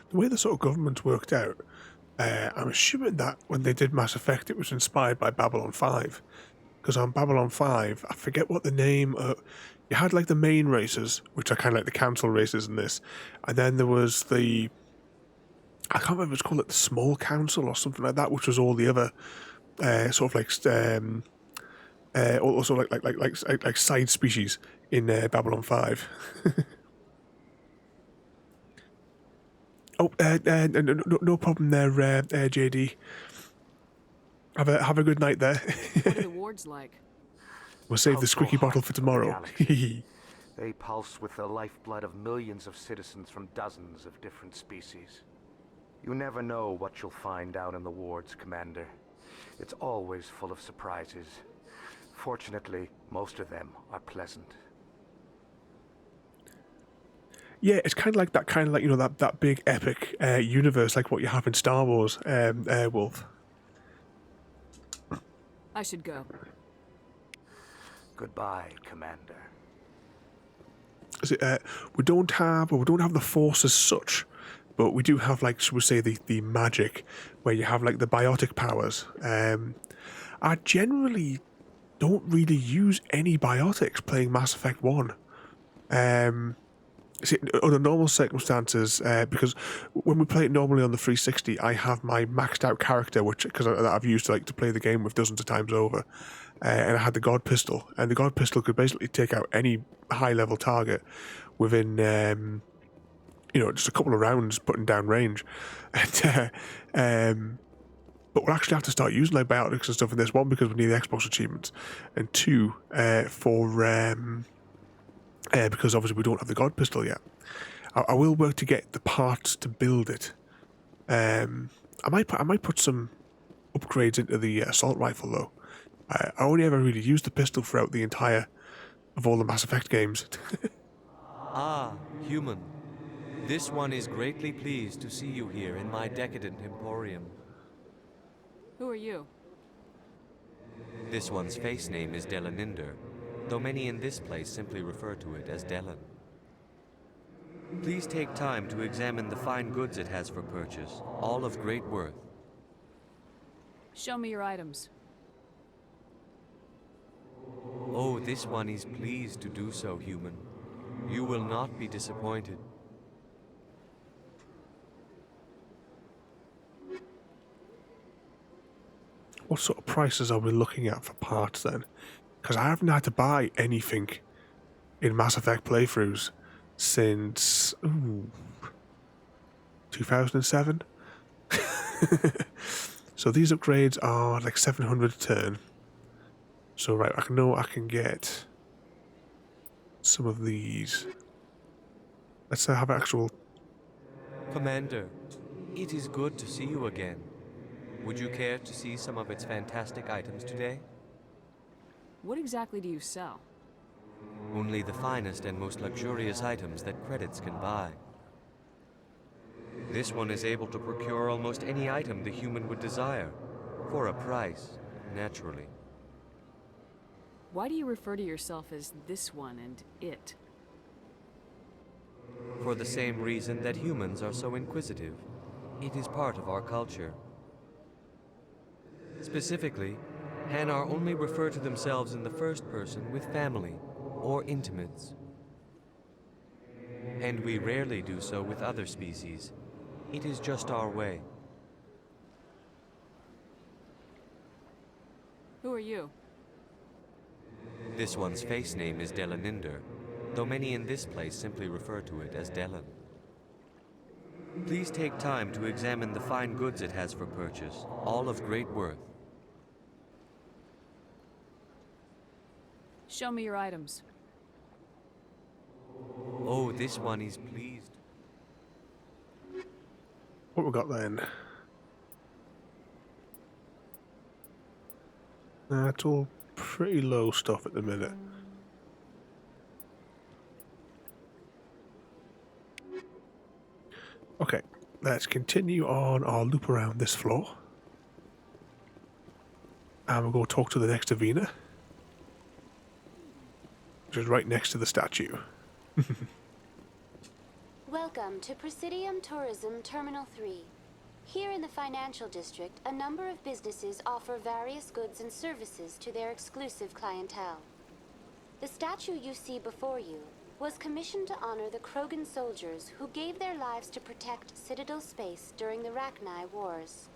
The way the sort of government worked out, I'm assuming that when they did Mass Effect, it was inspired by Babylon 5. Because on Babylon 5, I forget what the name... you had like the main races, which are kind of like the council races in this. And then there was the I can't remember if it's called the Small Council or something like that, which was all the other sort of like also like side species in Babylon 5. Oh, no problem there, JD. Have a good night there. What are the wards like? We'll save the Household squeaky bottle hearts for of the tomorrow. galaxy. They pulse with the lifeblood of millions of citizens from dozens of different species. You never know what you'll find out in the wards, Commander. It's always full of surprises. Fortunately, most of them are pleasant. Yeah, it's kind of like that big epic universe, like what you have in Star Wars, Wolf. I should go. Goodbye, Commander. We don't have the Force as such, but we do have, like, should we say, the magic, where you have like the biotic powers. I generally don't really use any biotics playing Mass Effect 1. See, under normal circumstances, because when we play it normally on the 360, I have my maxed out character, because I've used to play the game with dozens of times over, and I had the God Pistol, and the God Pistol could basically take out any high level target within, just a couple of rounds, putting down range, and but we'll actually have to start using like biotics and stuff in this one because we need the Xbox achievements, and two, because obviously we don't have the God Pistol yet. I will work to get the parts to build it. I might put some upgrades into the assault rifle though. I only ever really used the pistol throughout the entire of all the Mass Effect games. Ah, human. This one is greatly pleased to see you here in my decadent emporium. Who are you? This one's face name is Delaninder, though many in this place simply refer to it as Delan. Please take time to examine the fine goods it has for purchase, all of great worth. Show me your items. Oh, this one is pleased to do so, human. You will not be disappointed. What sort of prices are we looking at for parts then? Because I haven't had to buy anything in Mass Effect playthroughs since 2007. So these upgrades are like 700 a turn. So right, I know I can get some of these. Let's have actual... Commander, it is good to see you again. Would you care to see some of its fantastic items today? What exactly do you sell? Only the finest and most luxurious items that credits can buy. This one is able to procure almost any item the human would desire, for a price, naturally. Why do you refer to yourself as this one and it? For the same reason that humans are so inquisitive. It is part of our culture. Specifically, Hanar only refer to themselves in the first person with family or intimates. And we rarely do so with other species. It is just our way. Who are you? This one's face name is Delaninder, though many in this place simply refer to it as Delan. Please take time to examine the fine goods it has for purchase, all of great worth. Show me your items. Oh, this one is pleased. What we got then? That's all pretty low stuff at the minute. Okay, let's continue on our loop around this floor. And we'll go talk to the next Avena, which is right next to the statue. Welcome to Presidium Tourism Terminal 3. Here in the financial district, a number of businesses offer various goods and services to their exclusive clientele. The statue you see before you was commissioned to honor the Krogan soldiers who gave their lives to protect Citadel space during the Rachni Wars.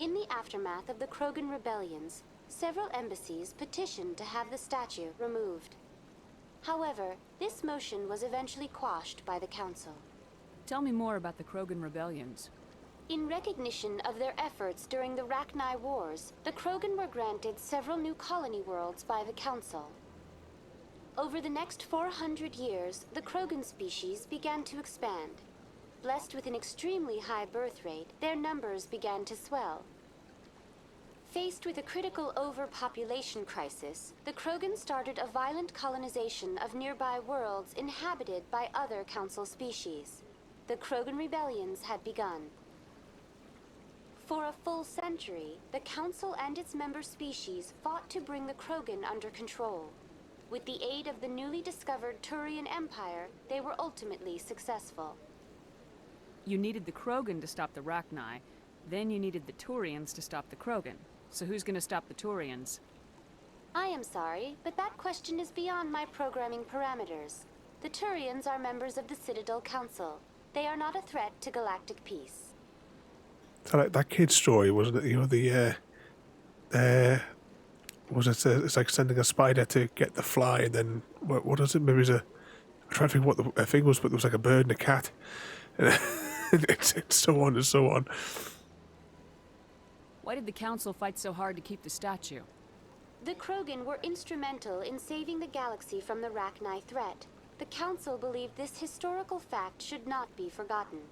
In the aftermath of the Krogan rebellions, several embassies petitioned to have the statue removed. However, this motion was eventually quashed by the Council. Tell me more about the Krogan rebellions. In recognition of their efforts during the Rachni Wars, the Krogan were granted several new colony worlds by the Council. Over the next 400 years, the Krogan species began to expand. Blessed with an extremely high birth rate, their numbers began to swell. Faced with a critical overpopulation crisis, the Krogan started a violent colonization of nearby worlds inhabited by other Council species. The Krogan rebellions had begun. For a full century, the Council and its member species fought to bring the Krogan under control. With the aid of the newly discovered Turian Empire, they were ultimately successful. You needed the Krogan to stop the Rachni, then you needed the Turians to stop the Krogan. So who's gonna stop the Turians? I am sorry, but that question is beyond my programming parameters. The Turians are members of the Citadel Council. They are not a threat to galactic peace. So like that kid's story, wasn't it? You know, it's like sending a spider to get the fly, and then what is it? Maybe it's I'm trying to think what the thing was, but there was like a bird and a cat, and it's so on and so on. Why did the Council fight so hard to keep the statue? The Krogan were instrumental in saving the galaxy from the Rachni threat. The Council believed this historical fact should not be forgotten.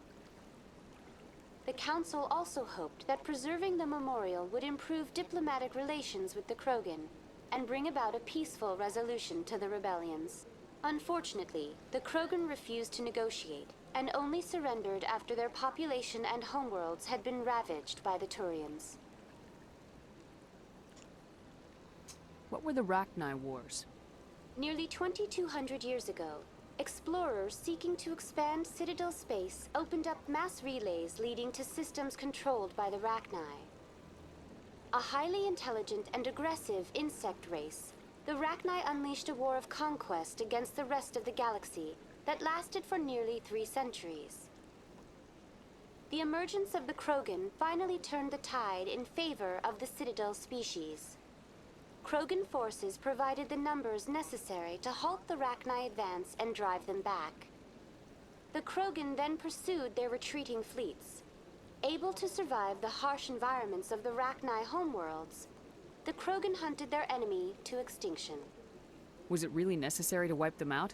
The Council also hoped that preserving the memorial would improve diplomatic relations with the Krogan and bring about a peaceful resolution to the rebellions. Unfortunately, the Krogan refused to negotiate and only surrendered after their population and homeworlds had been ravaged by the Turians. What were the Rachni Wars? Nearly 2,200 years ago, explorers seeking to expand Citadel space opened up mass relays leading to systems controlled by the Rachni. A highly intelligent and aggressive insect race, the Rachni unleashed a war of conquest against the rest of the galaxy that lasted for nearly 3 centuries. The emergence of the Krogan finally turned the tide in favor of the Citadel species. Krogan forces provided the numbers necessary to halt the Rachni advance and drive them back. The Krogan then pursued their retreating fleets. Able to survive the harsh environments of the Rachni homeworlds, the Krogan hunted their enemy to extinction. Was it really necessary to wipe them out?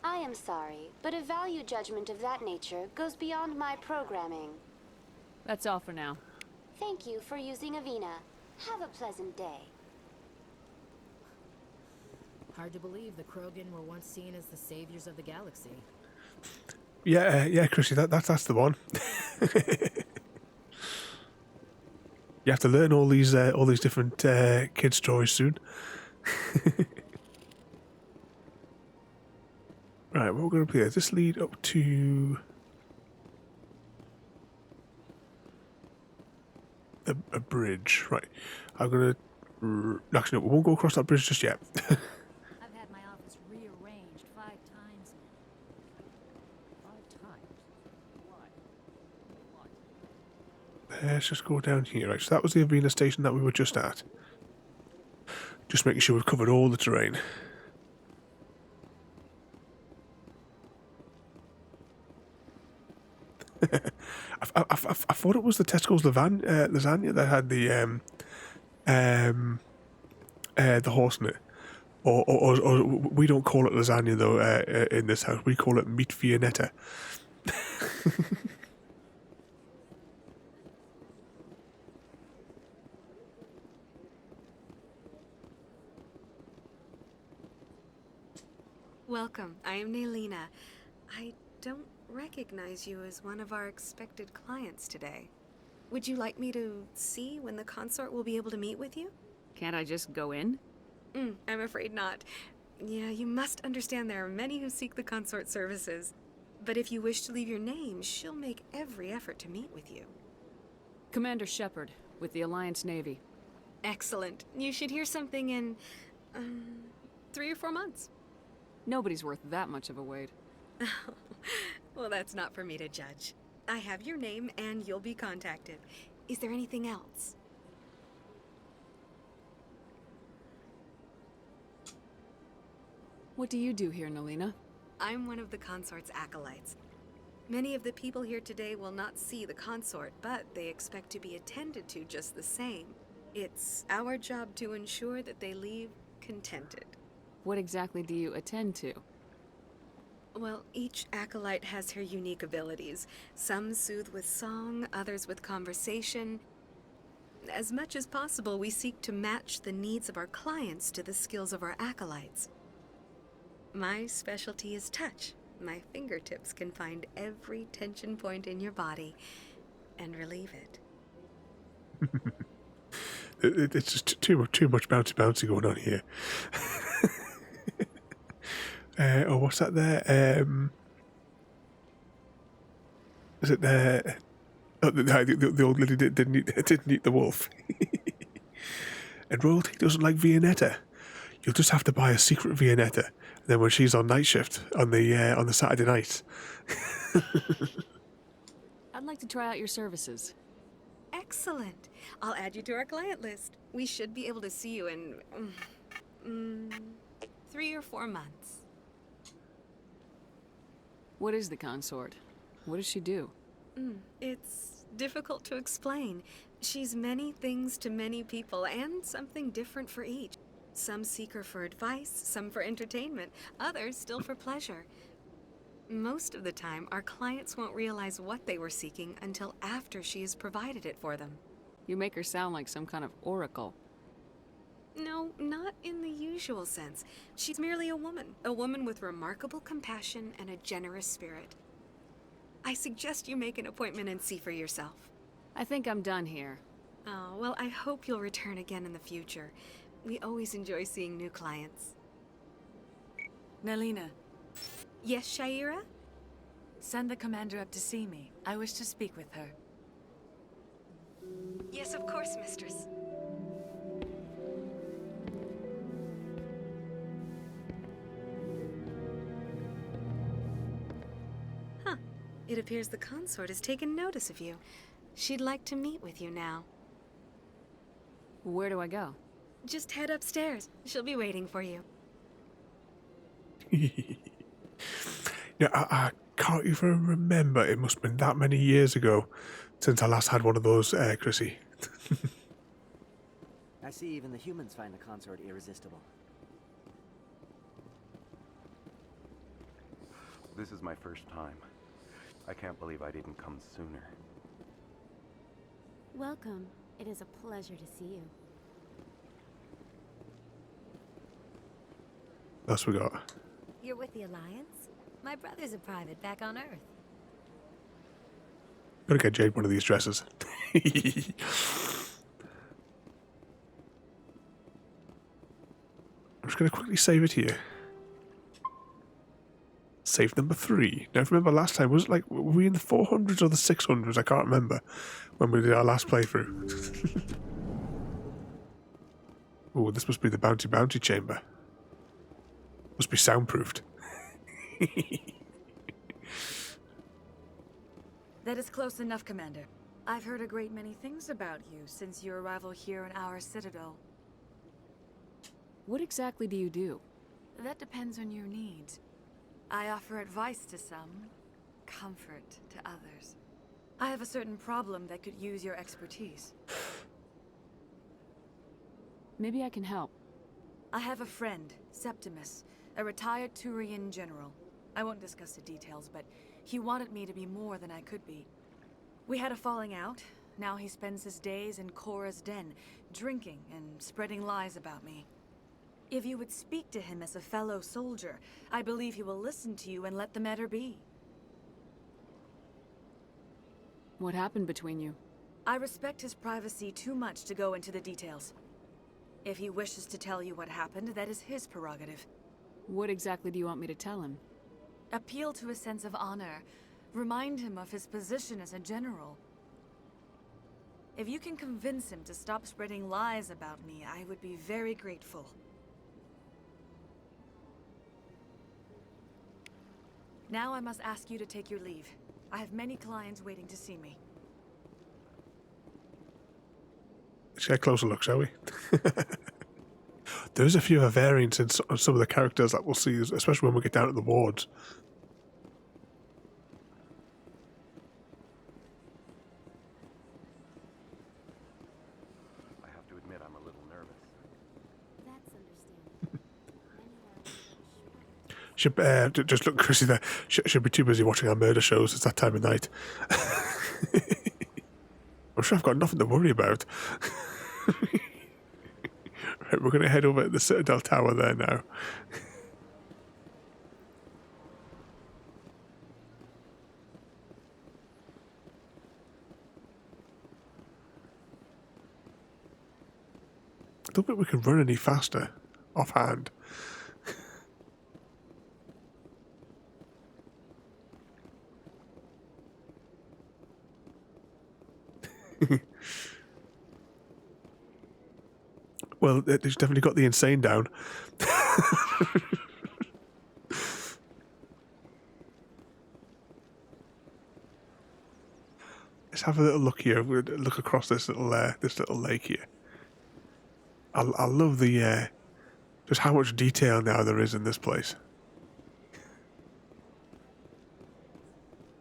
I am sorry, but a value judgment of that nature goes beyond my programming. That's all for now. Thank you for using Avina. Have a pleasant day. Hard to believe the Krogan were once seen as the saviors of the galaxy. Yeah, Chrissy, that's the one. You have to learn all these different kid stories soon. Right, what we're going to play? Does this lead up to a bridge? Right, I'm going to... Actually, no, we won't go across that bridge just yet. I've had my office rearranged 5 times now. 5 times? Why? Let's just go down here. Right, so that was the Avena station that we were just at. Just making sure we've covered all the terrain. I thought it was the Tesco's lasagna that had the horse in it. Or we don't call it lasagna though in this house. We call it meat viennetta. Welcome. I am Naylina. I don't recognize you as one of our expected clients today. Would you like me to see when the consort will be able to meet with you? Can't I just go in? I'm afraid not. Yeah, you must understand there are many who seek the consort services. But if you wish to leave your name, she'll make every effort to meet with you. Commander Shepard, with the Alliance Navy. Excellent. You should hear something in 3 or 4 months. Nobody's worth that much of a weight. Well, that's not for me to judge. I have your name and you'll be contacted. Is there anything else? What do you do here, Nelina? I'm one of the consort's acolytes. Many of the people here today will not see the consort, but they expect to be attended to just the same. It's our job to ensure that they leave contented. What exactly do you attend to? Well, each acolyte has her unique abilities. Some soothe with song, others with conversation. As much as possible, we seek to match the needs of our clients to the skills of our acolytes. My specialty is touch. My fingertips can find every tension point in your body and relieve it. It's just too much bouncy going on here. Oh, what's that there? Is it there? Oh, the old lady didn't eat the wolf. And royalty doesn't like Viennetta. You'll just have to buy a secret Viennetta. And then when she's on night shift on the Saturday night. I'd like to try out your services. Excellent. I'll add you to our client list. We should be able to see you in 3 or 4 months. What is the consort? What does she do? It's difficult to explain. She's many things to many people, and something different for each. Some seek her for advice, some for entertainment, others still for pleasure. Most of the time, our clients won't realize what they were seeking until after she has provided it for them. You make her sound like some kind of oracle. No, not in the usual sense. She's merely a woman with remarkable compassion and a generous spirit. I suggest you make an appointment and see for yourself. I think I'm done here. Oh, well, I hope you'll return again in the future. We always enjoy seeing new clients. Nelina. Yes, Shaira? Send the commander up to see me. I wish to speak with her. Yes, of course, mistress. Huh. It appears the consort has taken notice of you. She'd like to meet with you now. Where do I go? Just head upstairs. She'll be waiting for you. Yeah, I can't even remember. It must have been that many years ago since I last had one of those, Chrissy. I see even the humans find the consort irresistible. This is my first time. I can't believe I didn't come sooner. Welcome. It is a pleasure to see you. That's what we got. You're with the Alliance? My brother's a private back on Earth. Gotta get Jade one of these dresses. I'm just gonna quickly save it here. Save number 3. Now, if you remember last time, was it like, were we in the 400s or the 600s? I can't remember when we did our last playthrough. Oh, this must be the bounty chamber. Must be soundproofed. That is close enough, Commander. I've heard a great many things about you since your arrival here in our Citadel. What exactly do you do? That depends on your needs. I offer advice to some, comfort to others. I have a certain problem that could use your expertise. Maybe I can help. I have a friend, Septimus, a retired Turian general. I won't discuss the details, but he wanted me to be more than I could be. We had a falling out. Now he spends his days in Korra's den, drinking and spreading lies about me. If you would speak to him as a fellow soldier, I believe he will listen to you and let the matter be. What happened between you? I respect his privacy too much to go into the details. If he wishes to tell you what happened, that is his prerogative. What exactly do you want me to tell him? Appeal to a sense of honor. Remind him of his position as a general. If you can convince him to stop spreading lies about me, I would be very grateful. Now I must ask you to take your leave. I have many clients waiting to see me. Let's get a closer look, shall we? There's a few variants in some of the characters that we'll see, especially when we get down to the wards. I have to admit I'm a little nervous. That's understandable. Just look, Chrissy there. She'll be too busy watching our murder shows. It's that time of night. I'm sure I've got nothing to worry about. Right, we're going to head over to the Citadel Tower there now. I don't think we can run any faster offhand. Well, they've definitely got the insane down. Let's have a little look here. We'll look across this little lake here. I love the just how much detail now there is in this place.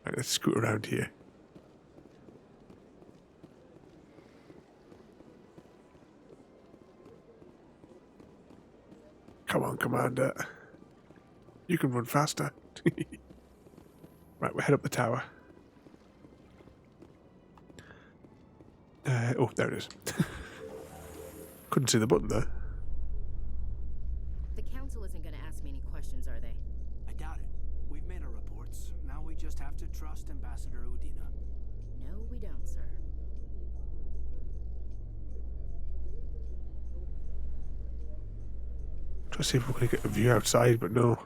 Right, let's scoot around here. Come on, Commander. You can run faster. Right, we'll head up the tower. Oh, there it is. Couldn't see the button there. The council isn't going to ask me any questions, are they? I doubt it. We've made our reports. Now we just have to trust Ambassador Udina. No, we don't, sir. Try to see if we're going to get a view outside, but no.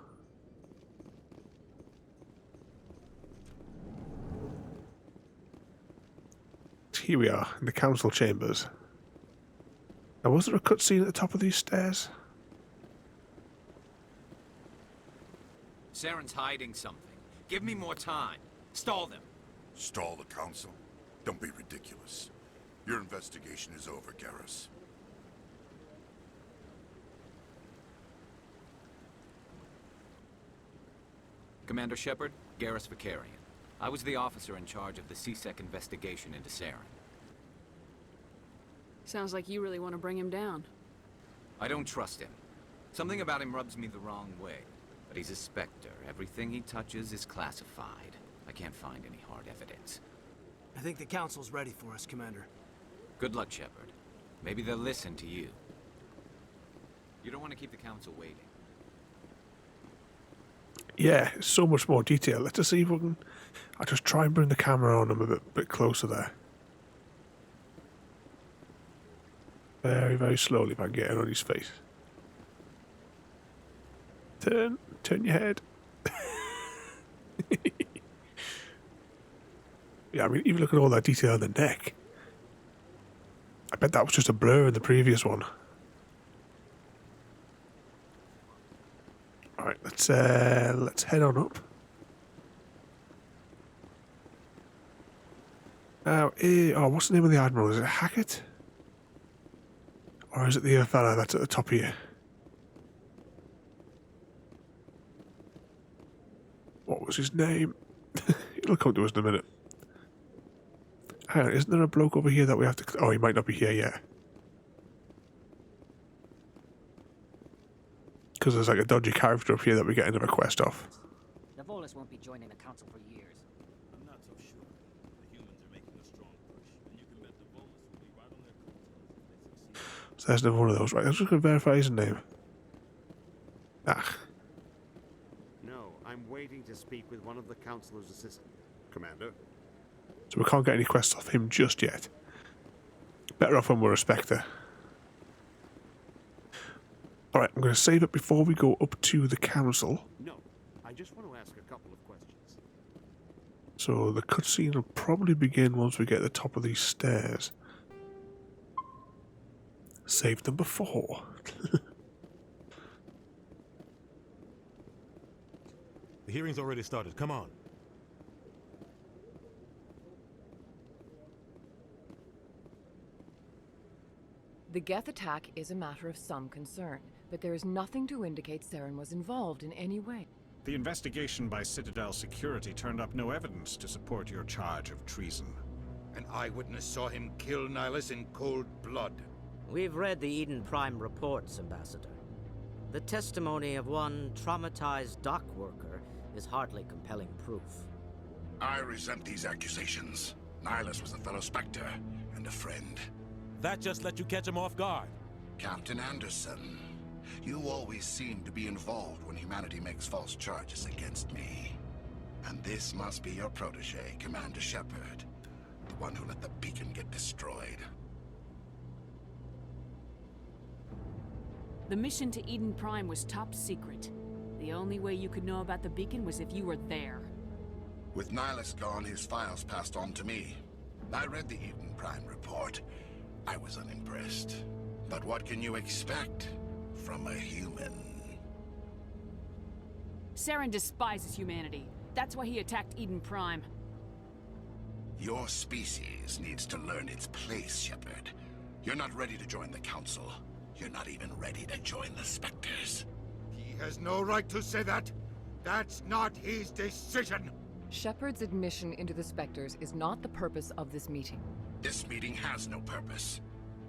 Here we are, in the council chambers. Now, was there a cutscene at the top of these stairs? Saren's hiding something. Give me more time. Stall them. Stall the council? Don't be ridiculous. Your investigation is over, Garrus. Commander Shepard, Garrus Vicarian. I was the officer in charge of the CSEC investigation into Saren. Sounds like you really want to bring him down. I don't trust him. Something about him rubs me the wrong way. But he's a Spectre. Everything he touches is classified. I can't find any hard evidence. I think the council's ready for us, Commander. Good luck, Shepard. Maybe they'll listen to you. You don't want to keep the council waiting. Yeah, so much more detail. Let's just see if we can... I'll just try and bring the camera on him a bit closer there. Very, very slowly if I can get it on his face. Turn your head. Yeah, I mean, even look at all that detail on the neck. I bet that was just a blur in the previous one. Alright, let's head on up. Now, what's the name of the Admiral? Is it Hackett? Or is it the other fella that's at the top here? What was his name? It'll come to us in a minute. Hang on, isn't there a bloke over here that we have to... Oh, he might not be here yet. Because there's like a dodgy character up here that we get another quest off. The Volus won't be joining the council for years. I'm not so sure. The humans are making a strong push, and you can bet the Volus will be right on their coattails if they succeed. So there's another one of those. Right, I'm just going to verify his name. Ah. No, I'm waiting to speak with one of the councilor's assistants. Commander? So we can't get any quests off him just yet. Better off when we're a Spectre. Alright, I'm going to save it before we go up to the council. No, I just want to ask a couple of questions. So the cutscene will probably begin once we get to the top of these stairs. Saved number 4. The hearing's already started. Come on. The Geth attack is a matter of some concern, but there is nothing to indicate Saren was involved in any way. The investigation by Citadel security turned up no evidence to support your charge of treason. An eyewitness saw him kill Nihilus in cold blood. We've read the Eden Prime reports, Ambassador. The testimony of one traumatized dock worker is hardly compelling proof. I resent these accusations. Nihilus was a fellow Spectre and a friend. That just let you catch him off guard. Captain Anderson, you always seem to be involved when humanity makes false charges against me. And this must be your protege, Commander Shepard, the one who let the beacon get destroyed. The mission to Eden Prime was top secret. The only way you could know about the beacon was if you were there. With Nihilus gone, his files passed on to me. I read the Eden Prime report. I was unimpressed. But what can you expect from a human? Saren despises humanity. That's why he attacked Eden Prime. Your species needs to learn its place, Shepard. You're not ready to join the Council. You're not even ready to join the Spectres. He has no right to say that. That's not his decision. Shepard's admission into the Spectres is not the purpose of this meeting. This meeting has no purpose.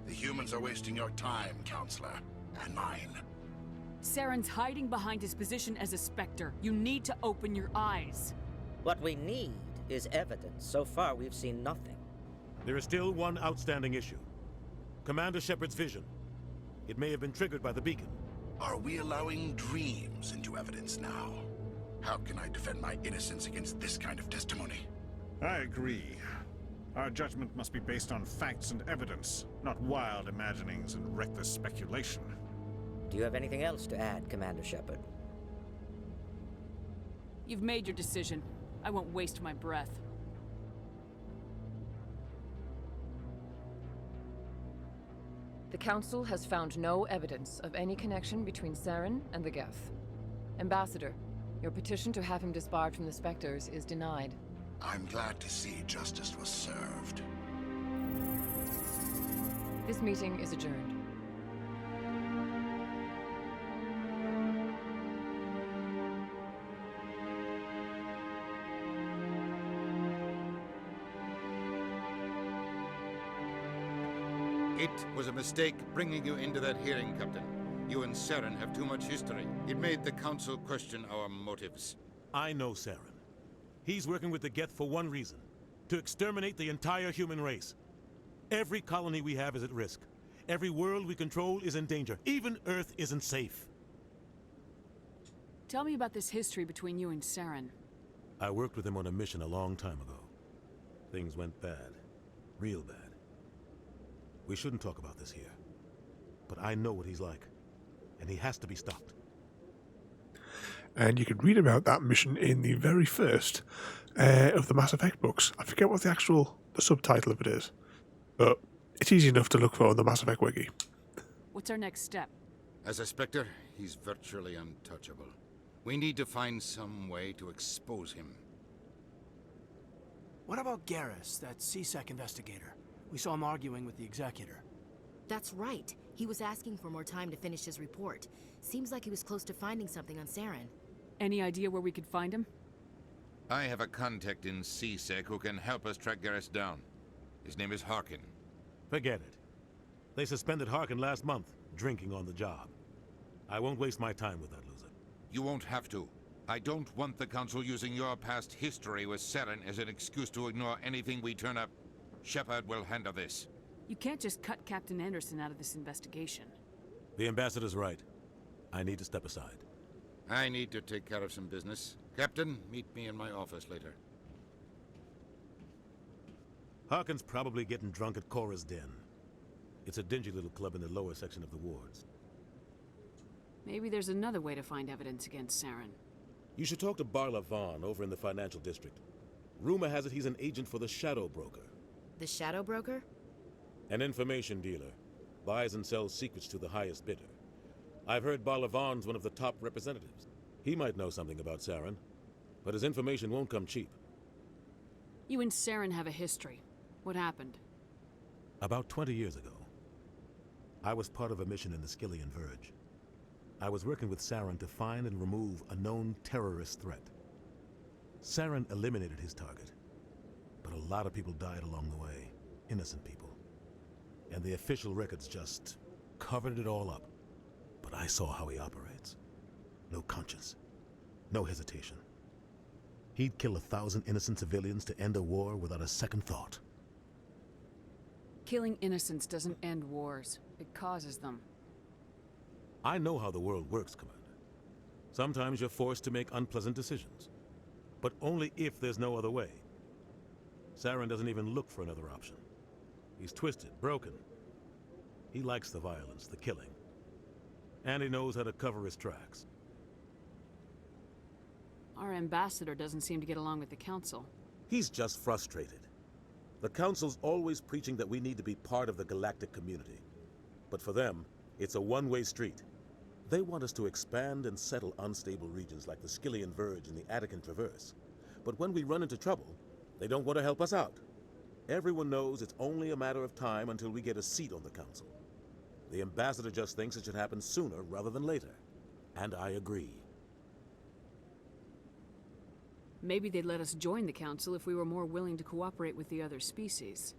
The humans are wasting your time, Counselor, and mine. Saren's hiding behind his position as a Spectre. You need to open your eyes. What we need is evidence. So far, we've seen nothing. There is still one outstanding issue. Commander Shepard's vision. It may have been triggered by the beacon. Are we allowing dreams into evidence now? How can I defend my innocence against this kind of testimony? I agree. Our judgment must be based on facts and evidence, not wild imaginings and reckless speculation. Do you have anything else to add, Commander Shepard? You've made your decision. I won't waste my breath. The Council has found no evidence of any connection between Saren and the Geth. Ambassador, your petition to have him disbarred from the Spectres is denied. I'm glad to see justice was served. This meeting is adjourned. It was a mistake bringing you into that hearing, Captain. You and Saren have too much history. It made the Council question our motives. I know Saren. He's working with the Geth for one reason. To exterminate the entire human race. Every colony we have is at risk. Every world we control is in danger. Even Earth isn't safe. Tell me about this history between you and Saren. I worked with him on a mission a long time ago. Things went bad. Real bad. We shouldn't talk about this here. But I know what he's like. And he has to be stopped. And you can read about that mission in the very first of the Mass Effect books. I forget what the subtitle of it is. But it's easy enough to look for on the Mass Effect wiki. What's our next step? As a Spectre, he's virtually untouchable. We need to find some way to expose him. What about Garrus, that CSEC investigator? We saw him arguing with the Executor. That's right. He was asking for more time to finish his report. Seems like he was close to finding something on Saren. Any idea where we could find him? I have a contact in CSEC who can help us track Garrus down. His name is Harkin. Forget it. They suspended Harkin last month, drinking on the job. I won't waste my time with that loser. You won't have to. I don't want the Council using your past history with Saren as an excuse to ignore anything we turn up. Shepard will handle this. You can't just cut Captain Anderson out of this investigation. The Ambassador's right. I need to step aside. I need to take care of some business. Captain, meet me in my office later. Harkin's probably getting drunk at Cora's Den. It's a dingy little club in the lower section of the wards. Maybe there's another way to find evidence against Saren. You should talk to Barla Vaughn over in the financial district. Rumor has it he's an agent for the Shadow Broker. The Shadow Broker? An information dealer. Buys and sells secrets to the highest bidder. I've heard Barla Vaughn's one of the top representatives. He might know something about Saren. But his information won't come cheap. You and Saren have a history. What happened? About 20 years ago, I was part of a mission in the Skillian Verge. I was working with Saren to find and remove a known terrorist threat. Saren eliminated his target, but a lot of people died along the way, innocent people. And the official records just covered it all up. But I saw how he operates. No conscience, no hesitation. He'd kill 1,000 innocent civilians to end a war without a second thought. Killing innocents doesn't end wars. It causes them. I know how the world works, Commander. Sometimes you're forced to make unpleasant decisions. But only if there's no other way. Saren doesn't even look for another option. He's twisted, broken. He likes the violence, the killing. And he knows how to cover his tracks. Our ambassador doesn't seem to get along with the Council. He's just frustrated. The Council's always preaching that we need to be part of the galactic community. But for them, it's a one-way street. They want us to expand and settle unstable regions like the Skillian Verge and the Attican Traverse. But when we run into trouble, they don't want to help us out. Everyone knows it's only a matter of time until we get a seat on the Council. The ambassador just thinks it should happen sooner rather than later. And I agree. Maybe they'd let us join the Council if we were more willing to cooperate with the other species.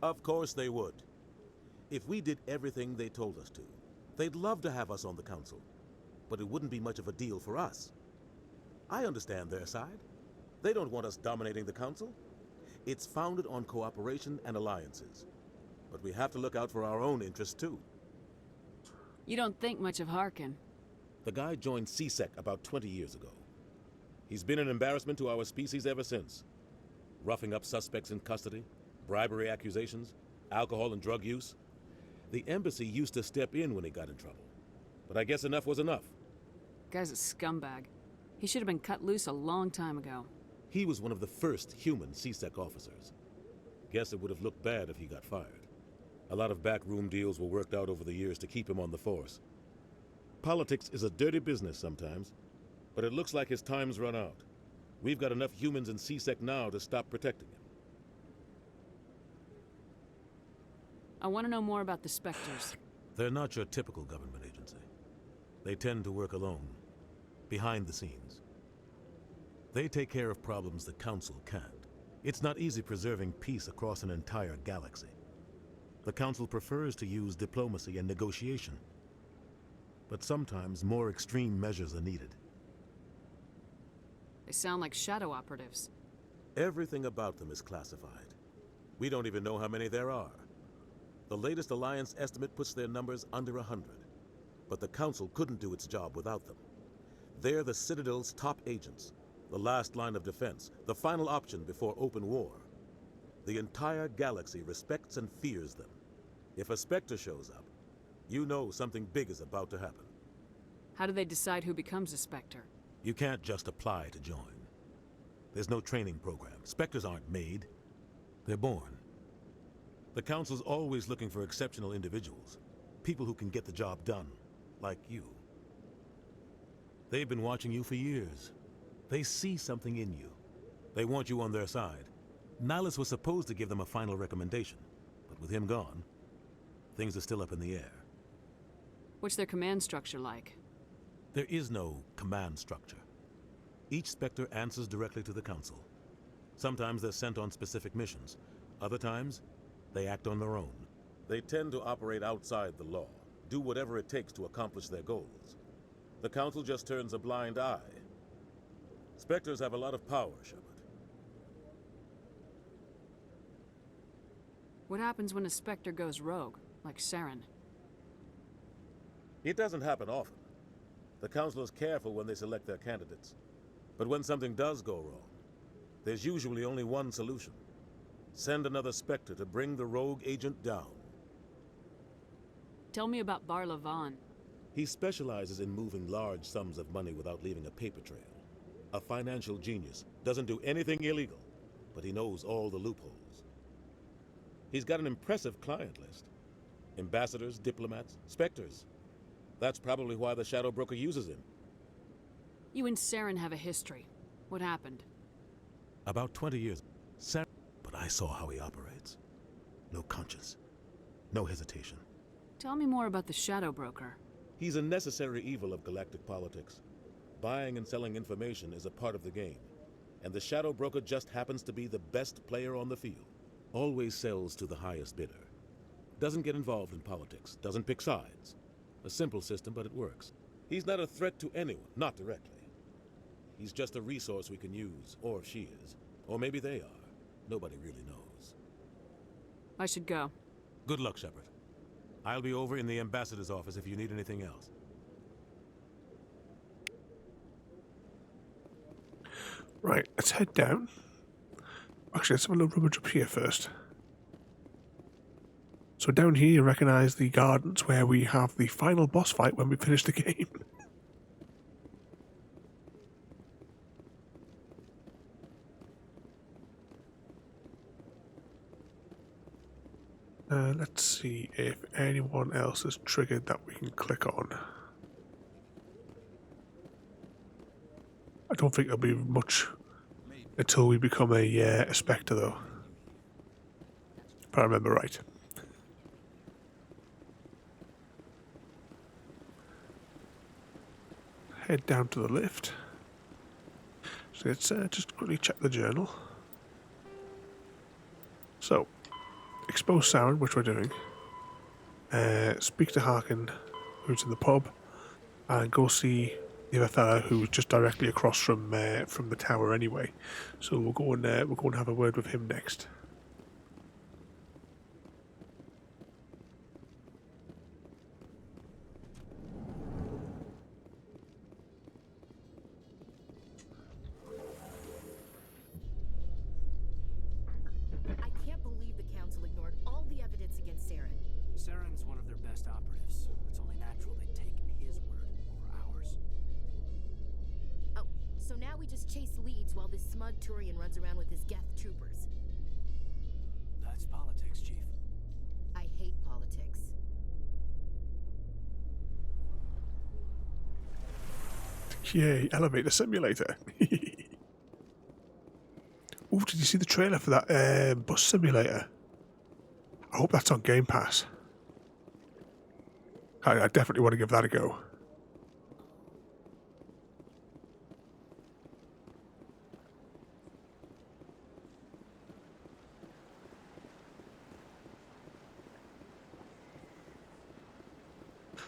Of course they would. If we did everything they told us to, they'd love to have us on the Council. But it wouldn't be much of a deal for us. I understand their side. They don't want us dominating the Council. It's founded on cooperation and alliances. But we have to look out for our own interests too. You don't think much of Harkin. The guy joined CSEC about 20 years ago. He's been an embarrassment to our species ever since. Roughing up suspects in custody, bribery accusations, alcohol and drug use. The embassy used to step in when he got in trouble. But I guess enough was enough. Guy's a scumbag. He should have been cut loose a long time ago. He was one of the first human CSEC officers. Guess it would have looked bad if he got fired. A lot of backroom deals were worked out over the years to keep him on the force. Politics is a dirty business sometimes, but it looks like his time's run out. We've got enough humans in CSEC now to stop protecting him. I want to know more about the Spectres. They're not your typical government agency. They tend to work alone, behind the scenes. They take care of problems the Council can't. It's not easy preserving peace across an entire galaxy. The Council prefers to use diplomacy and negotiation. But sometimes more extreme measures are needed. They sound like shadow operatives. Everything about them is classified. We don't even know how many there are. The latest Alliance estimate puts their numbers under 100. But the Council couldn't do its job without them. They're the Citadel's top agents, the last line of defense, the final option before open war. The entire galaxy respects and fears them. If a Spectre shows up, you know something big is about to happen. How do they decide who becomes a Spectre? You can't just apply to join. There's no training program. Spectres aren't made. They're born. The Council's always looking for exceptional individuals. People who can get the job done, like you. They've been watching you for years. They see something in you. They want you on their side. Nihilus was supposed to give them a final recommendation, but with him gone, things are still up in the air. What's their command structure like? There is no command structure. Each Spectre answers directly to the Council. Sometimes they're sent on specific missions. Other times, they act on their own. They tend to operate outside the law, do whatever it takes to accomplish their goals. The Council just turns a blind eye. Spectres have a lot of power, Shepard. What happens when a Spectre goes rogue, like Saren? It doesn't happen often. The Council is careful when they select their candidates. But when something does go wrong, there's usually only one solution. Send another Spectre to bring the rogue agent down. Tell me about Bar Lavan. He specializes in moving large sums of money without leaving a paper trail. A financial genius, doesn't do anything illegal, but he knows all the loopholes. He's got an impressive client list. Ambassadors, diplomats, Spectres. That's probably why the Shadow Broker uses him. You and Saren have a history. What happened? About 20 years. But I saw how he operates. No conscience. No hesitation. Tell me more about the Shadow Broker. He's a necessary evil of galactic politics. Buying and selling information is a part of the game. And the Shadow Broker just happens to be the best player on the field. Always sells to the highest bidder. Doesn't get involved in politics. Doesn't pick sides. A simple system, but it works. He's not a threat to anyone, not directly. He's just a resource we can use, or she is. Or maybe they are. Nobody really knows. I should go. Good luck, Shepard. I'll be over in the ambassador's office if you need anything else. Right, let's head down. Actually, let's have a little rummage up here first. So down here you recognise the gardens where we have the final boss fight when we finish the game. Let's see if anyone else is triggered that we can click on. I don't think there'll be much until we become a Spectre, though. If I remember right. Head down to the lift. So let's just quickly check the journal. So, expose Saren, which we're doing. Speak to Harkin, who's in the pub, and go see the other fella who's just directly across from the tower anyway. So we'll go and have a word with him next. I can't believe the Council ignored all the evidence against Saren. Saren's one of their best operatives. It's only natural they'd take his word over ours. Oh, so now we just chase leads while this smug Turian runs around with his Geth troopers. That's politics, Chief. I hate politics. Yay, elevator simulator. Oh, did you see the trailer for that bus simulator? I hope that's on Game Pass. I definitely want to give that a go.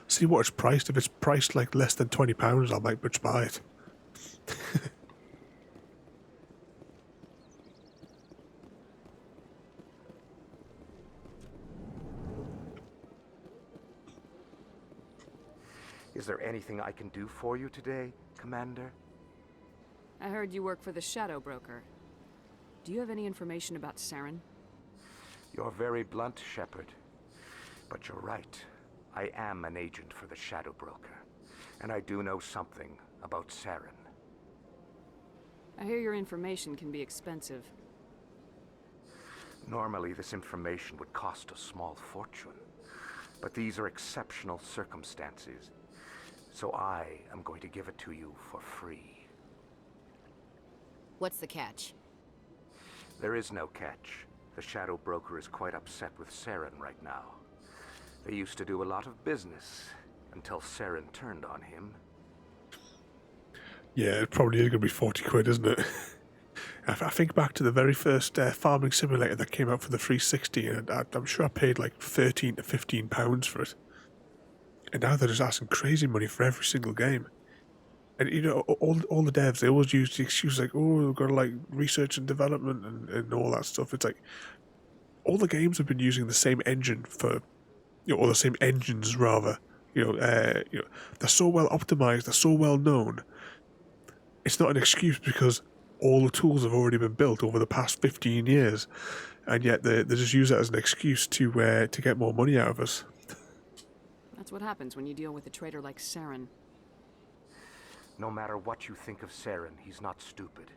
See what it's priced. If it's priced like less than £20, I might much buy it. Is there anything I can do for you today, Commander? I heard you work for the Shadow Broker. Do you have any information about Saren? You're very blunt, Shepard. But you're right. I am an agent for the Shadow Broker. And I do know something about Saren. I hear your information can be expensive. Normally, this information would cost a small fortune. But these are exceptional circumstances. So I am going to give it to you for free. What's the catch? There is no catch. The Shadow Broker is quite upset with Saren right now. They used to do a lot of business until Saren turned on him. Yeah, it probably is going to be 40 quid, isn't it? I think back to the very first farming simulator that came out for the 360, and I'm sure I paid like £13 to £15 for it. And now they're just asking crazy money for every single game. And you know, all the devs, they always use the excuse like, oh, we've got to like research and development and all that stuff. It's like, all the games have been using the same engine for, you know, or the same engines rather. You know, they're so well optimized, they're so well known. It's not an excuse because all the tools have already been built over the past 15 years, and yet they just use it as an excuse to get more money out of us. That's what happens when you deal with a traitor like Saren. No matter what you think of Saren, he's not stupid.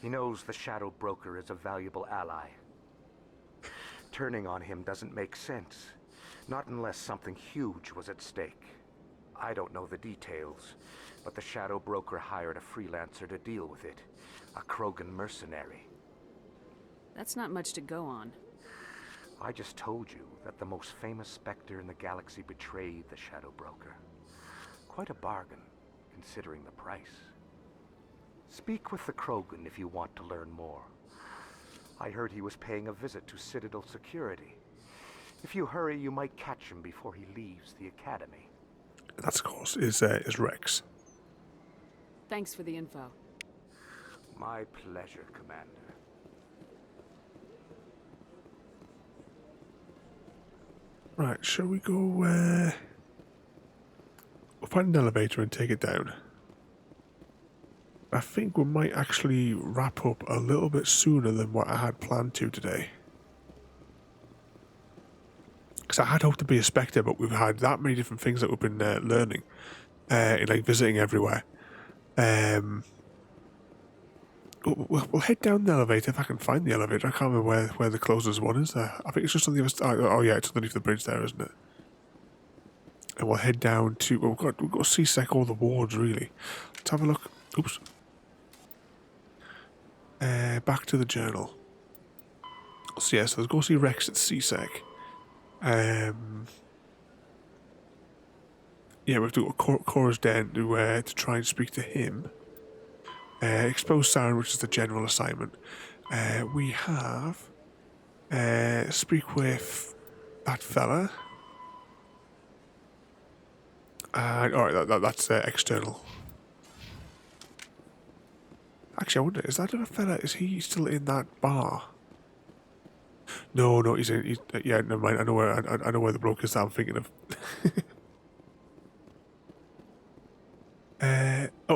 He knows the Shadow Broker is a valuable ally. Turning on him doesn't make sense. Not unless something huge was at stake. I don't know the details, but the Shadow Broker hired a freelancer to deal with it. a Krogan mercenary. That's not much to go on. I just told you that the most famous Spectre in the galaxy betrayed the Shadow Broker. Quite a bargain, considering the price. Speak with the Krogan if you want to learn more. I heard he was paying a visit to Citadel security. If you hurry, you might catch him before he leaves the Academy. That, of course, is Rex. Thanks for the info. My pleasure, Commander. Right, shall we go, we'll find an elevator and take it down. I think we might actually wrap up a little bit sooner than what I had planned to today. Because I had hoped to be a Spectre, but we've had that many different things that we've been learning, like visiting everywhere. We'll head down the elevator if I can find the elevator. I can't remember where the closest one is there. I think it's just on the other side. Oh yeah, it's underneath the bridge there, isn't it? And we'll head down to... Well, we've got to see-sec all the wards, really. Let's have a look. Oops. Back to the journal. So yeah, so let's go see Rex at C-sec. Yeah, we have to go to Cora's Den to try and speak to him. Expose Siren, which is the general assignment. We have speak with that fella. Alright, that's external. Actually, I wonder, is that other fella, is he still in that bar? No, he's yeah, never mind. I know where the bloke is that I'm thinking of.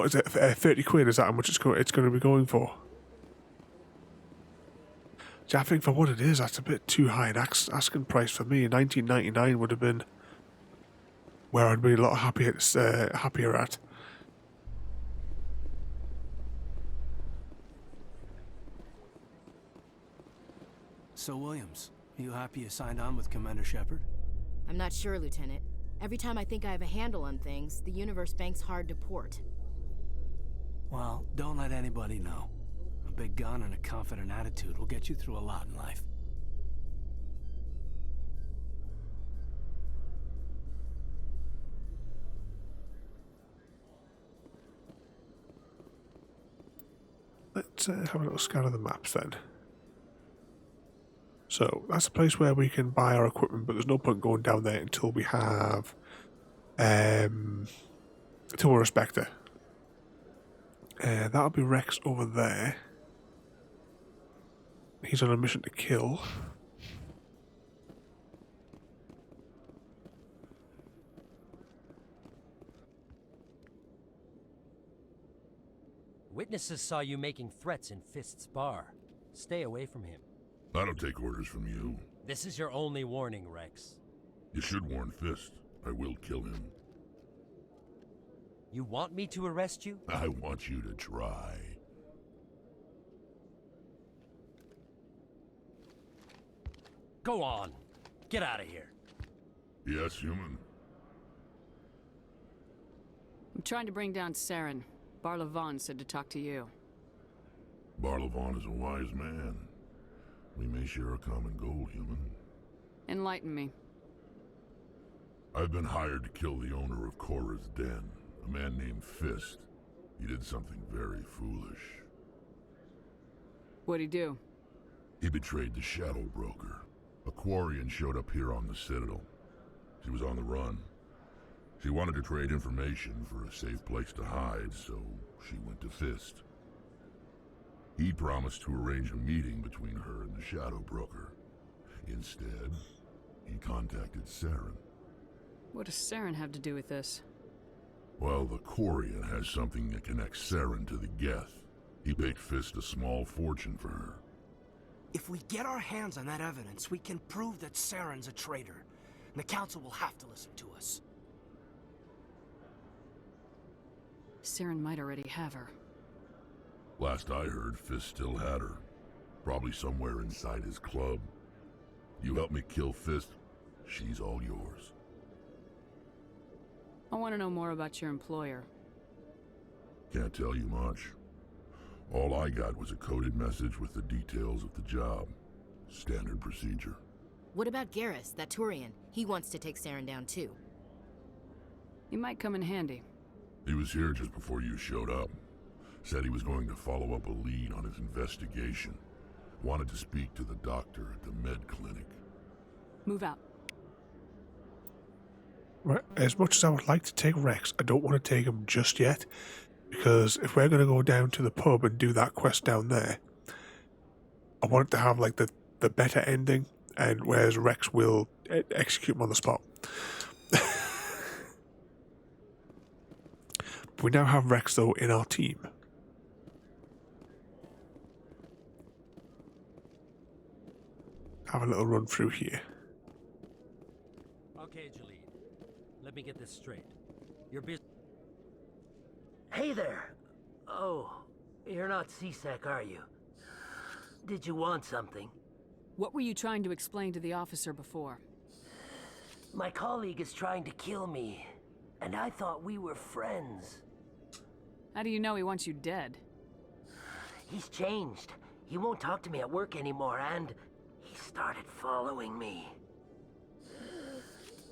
Is it 30 quid? Is that how much it's going to be going for? See, I think for what it is, that's a bit too high an asking price for me. 19.99 would have been where I'd be a lot happier at. So, Williams, are you happy you signed on with Commander Shepard? I'm not sure, Lieutenant. Every time I think I have a handle on things, the universe bank's hard to port. Well, don't let anybody know. A big gun and a confident attitude will get you through a lot in life. Let's have a little scan of the maps then. So that's a place where we can buy our equipment, but there's no point going down there until we have, until we're a Spectre. That'll be Rex over there. He's on a mission to kill. Witnesses saw you making threats in Fist's bar. Stay away from him. I don't take orders from you. This is your only warning, Rex. You should warn Fist. I will kill him. You want me to arrest you? I want you to try. Go on. Get out of here. Yes, human. I'm trying to bring down Saren. Barlavon said to talk to you. Barlavon is a wise man. We may share a common goal, human. Enlighten me. I've been hired to kill the owner of Cora's Den, a man named Fist. He did something very foolish. What'd he do? He betrayed the Shadow Broker. A Quarian showed up here on the Citadel. She was on the run. She wanted to trade information for a safe place to hide, so she went to Fist. He promised to arrange a meeting between her and the Shadow Broker. Instead, he contacted Saren. What does Saren have to do with this? Well, the Quarian has something that connects Saren to the Geth. He paid Fist a small fortune for her. If we get our hands on that evidence, we can prove that Saren's a traitor. And the Council will have to listen to us. Saren might already have her. Last I heard, Fist still had her. Probably somewhere inside his club. You help me kill Fist, she's all yours. I want to know more about your employer. Can't tell you much. All I got was a coded message with the details of the job. Standard procedure. What about Garrus, that Turian? He wants to take Saren down too. He might come in handy. He was here just before you showed up. Said he was going to follow up a lead on his investigation. Wanted to speak to the doctor at the med clinic. Move out. Right, as much as I would like to take Rex, I don't want to take him just yet. Because if we're going to go down to the pub and do that quest down there, I want it to have like the better ending, and whereas Rex will execute him on the spot. We now have Rex though in our team. Have a little run through here. Okay, Jalid. Let me get this straight. You're busy. Hey there. Oh, you're not C-Sec, are you? Did you want something? What were you trying to explain to the officer before? My colleague is trying to kill me, and I thought we were friends. How do you know he wants you dead? He's changed. He won't talk to me at work anymore, and he started following me.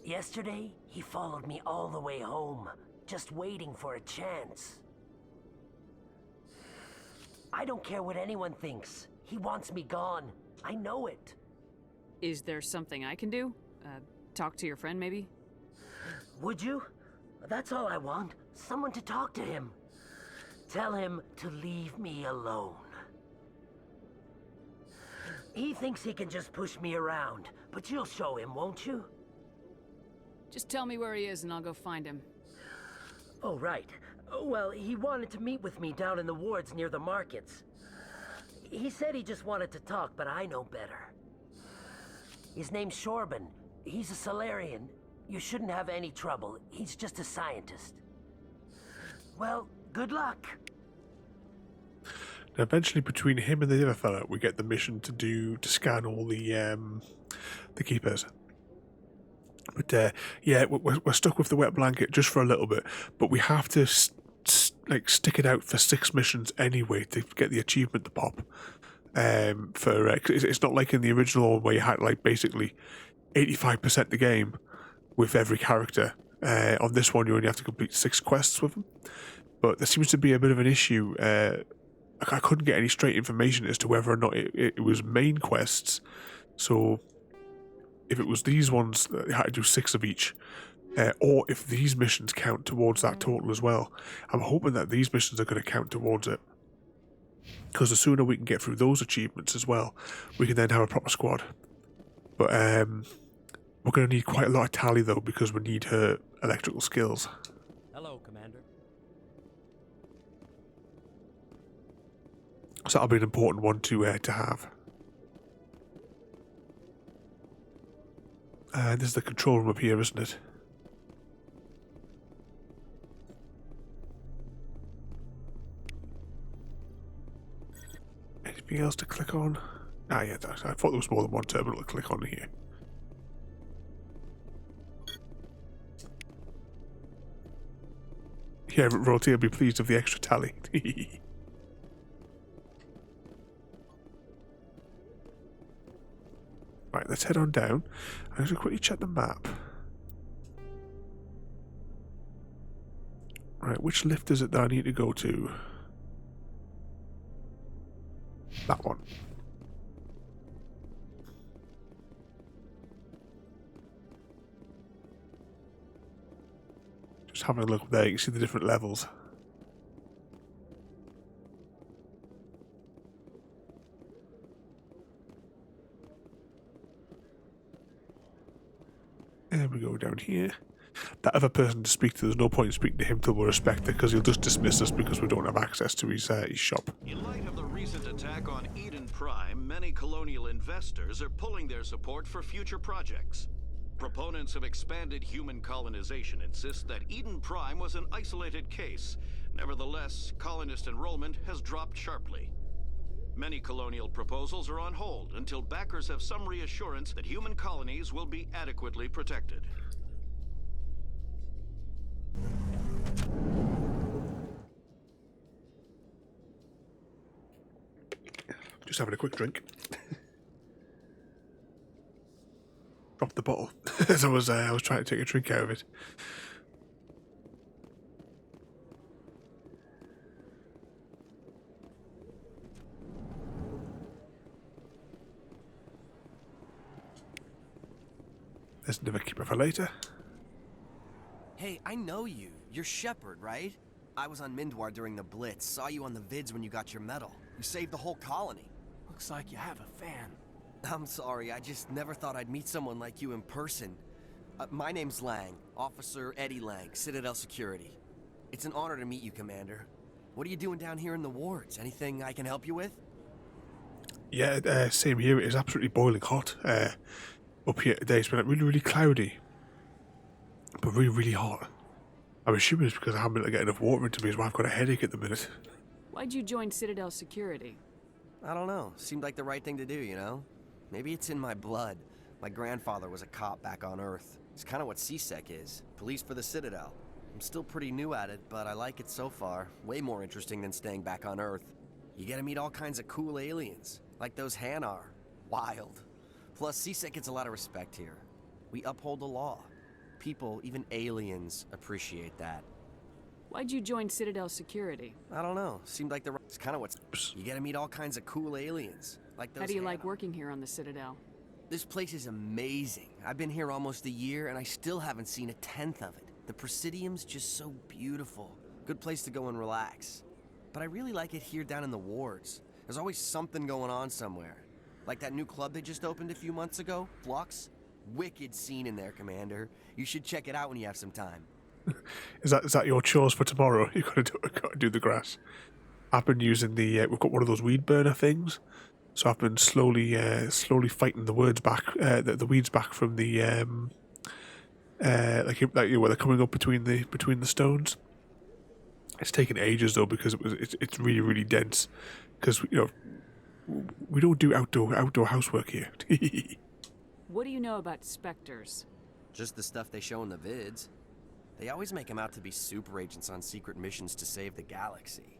Yesterday, he followed me all the way home, just waiting for a chance. I don't care what anyone thinks. He wants me gone. I know it. Is there something I can do? Talk to your friend, maybe? Would you? That's all I want. Someone to talk to him. Tell him to leave me alone. He thinks he can just push me around, but you'll show him, won't you? Just tell me where he is and I'll go find him. Oh, right. Well, he wanted to meet with me down in the wards near the markets. He said he just wanted to talk, but I know better. His name's Shorban. He's a Solarian. You shouldn't have any trouble. He's just a scientist. Well, good luck. Now, eventually, between him and the other fella, we get the mission to scan all the keepers. But yeah, we're stuck with the wet blanket just for a little bit. But we have to stick it out for 6 missions anyway to get the achievement to pop. It's not like in the original one where you had like basically 85% the game with every character. On this one, you only have to complete 6 quests with them. But there seems to be a bit of an issue. I couldn't get any straight information as to whether or not it was main quests. So if it was these ones that you had to do 6 of each, or if these missions count towards that total as well. I'm hoping that these missions are going to count towards it. Because the sooner we can get through those achievements as well, we can then have a proper squad. But we're going to need quite a lot of Tally though, because we need her electrical skills. Hello, Commander. So that'll be an important one to have. This is the control room up here, isn't it? Anything else to click on? Ah, yeah, I thought there was more than one terminal to click on here. Yeah, Royalty will be pleased with the extra Tally. Right, let's head on down. I'm going to quickly check the map. Right, which lift is it that I need to go to? That one. Just having a look there, you can see the different levels. There we go, down here. That other person to speak to, there's no point in speaking to him till we respect it, because he'll just dismiss us because we don't have access to his shop. In light of the recent attack on Eden Prime, many colonial investors are pulling their support for future projects. Proponents of expanded human colonization insist that Eden Prime was an isolated case. Nevertheless, colonist enrollment has dropped sharply. Many colonial proposals are on hold until backers have some reassurance that human colonies will be adequately protected. Just having a quick drink. Dropped the bottle as I was trying to take a drink out of it. There's another keeper for later. Hey, I know you. You're Shepard, right? I was on Mindwar during the Blitz. Saw you on the vids when you got your medal. You saved the whole colony. Looks like you have a fan. I'm sorry, I just never thought I'd meet someone like you in person. My name's Lang, Officer Eddie Lang, Citadel Security. It's an honor to meet you, Commander. What are you doing down here in the wards? Anything I can help you with? Yeah, same here. It is absolutely boiling hot. Up here today, it's been really, really cloudy, but really, really hot. I'm assuming it's because I haven't been able to get enough water into me, so I've got a headache at the minute. Why'd you join Citadel Security? I don't know. Seemed like the right thing to do, you know? Maybe it's in my blood. My grandfather was a cop back on Earth. It's kind of what CSEC is. Police for the Citadel. I'm still pretty new at it, but I like it so far. Way more interesting than staying back on Earth. You get to meet all kinds of cool aliens, like those Hanar. Wild. Plus, CSEC gets a lot of respect here. We uphold the law. People, even aliens, appreciate that. Why'd you join Citadel Security? I don't know. Seemed like it's kind of what's... You get to meet all kinds of cool aliens, like those... How do you like working here on the Citadel? This place is amazing. I've been here almost a year, and I still haven't seen a tenth of it. The Presidium's just so beautiful. Good place to go and relax. But I really like it here down in the wards. There's always something going on somewhere. Like that new club they just opened a few months ago, Flux. Wicked scene in there, Commander. You should check it out when you have some time. Is that your chores for tomorrow? You've got to do the grass. I've been using the we've got one of those weed burner things, so I've been slowly fighting the weeds back from the like where they're coming up between the stones. It's taken ages though because it's really, really dense because we don't do outdoor housework here. What do you know about Spectres? Just the stuff they show in the vids. They always make them out to be super agents on secret missions to save the galaxy.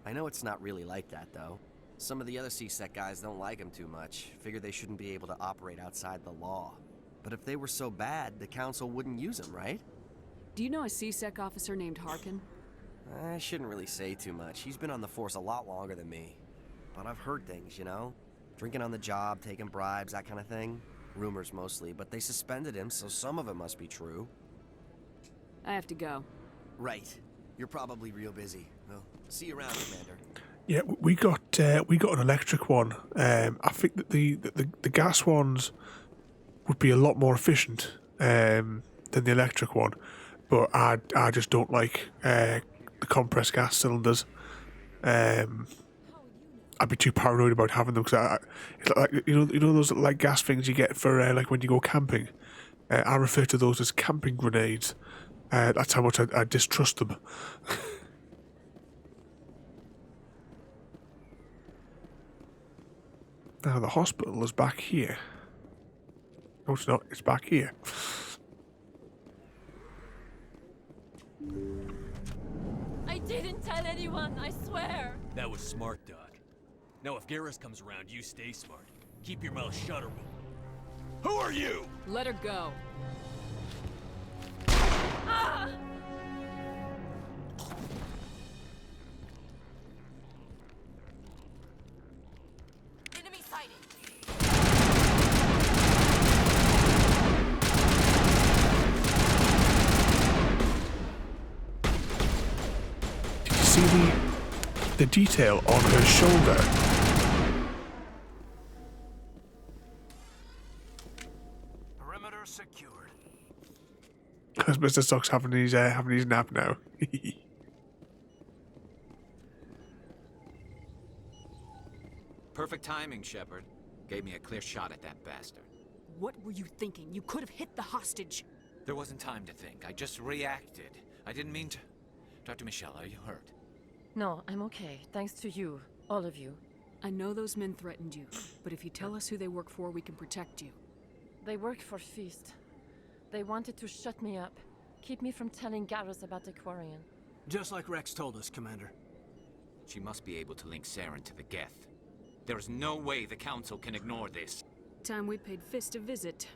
I know it's not really like that, though. Some of the other CSEC guys don't like them too much, figure they shouldn't be able to operate outside the law. But if they were so bad, the Council wouldn't use them, right? Do you know a CSEC officer named Harkin? I shouldn't really say too much. He's been on the force a lot longer than me. But I've heard things, you know? Drinking on the job, taking bribes, that kind of thing. Rumors mostly, but they suspended him, so some of it must be true. I have to go. Right. You're probably real busy. Well, see you around, Commander. Yeah, we got an electric one. I think that the gas ones would be a lot more efficient than the electric one, but I just don't like the compressed gas cylinders. I'd be too paranoid about having them because it's like you know those like gas things you get for like when you go camping. I refer to those as camping grenades. That's how much I distrust them. Now the hospital is back here. No, it's not. It's back here. I didn't tell anyone, I swear. That was smart, Doc. Now if Garrus comes around, you stay smart. Keep your mouth shut or we'll... Who are you? Let her go. Ah! Enemy sighted. Did you see the detail on her shoulder? Perimeter secured. Because Mr. Stock's having his nap now. Perfect timing, Shepard. Gave me a clear shot at that bastard. What were you thinking? You could have hit the hostage. There wasn't time to think. I just reacted. I didn't mean to... Dr. Michelle, are you hurt? No, I'm okay. Thanks to you. All of you. I know those men threatened you, but if you tell us who they work for, we can protect you. They work for Feast. They wanted to shut me up. Keep me from telling Garrus about the Quarian. Just like Rex told us, Commander. She must be able to link Saren to the Geth. There is no way the Council can ignore this. Time we paid Fist a visit.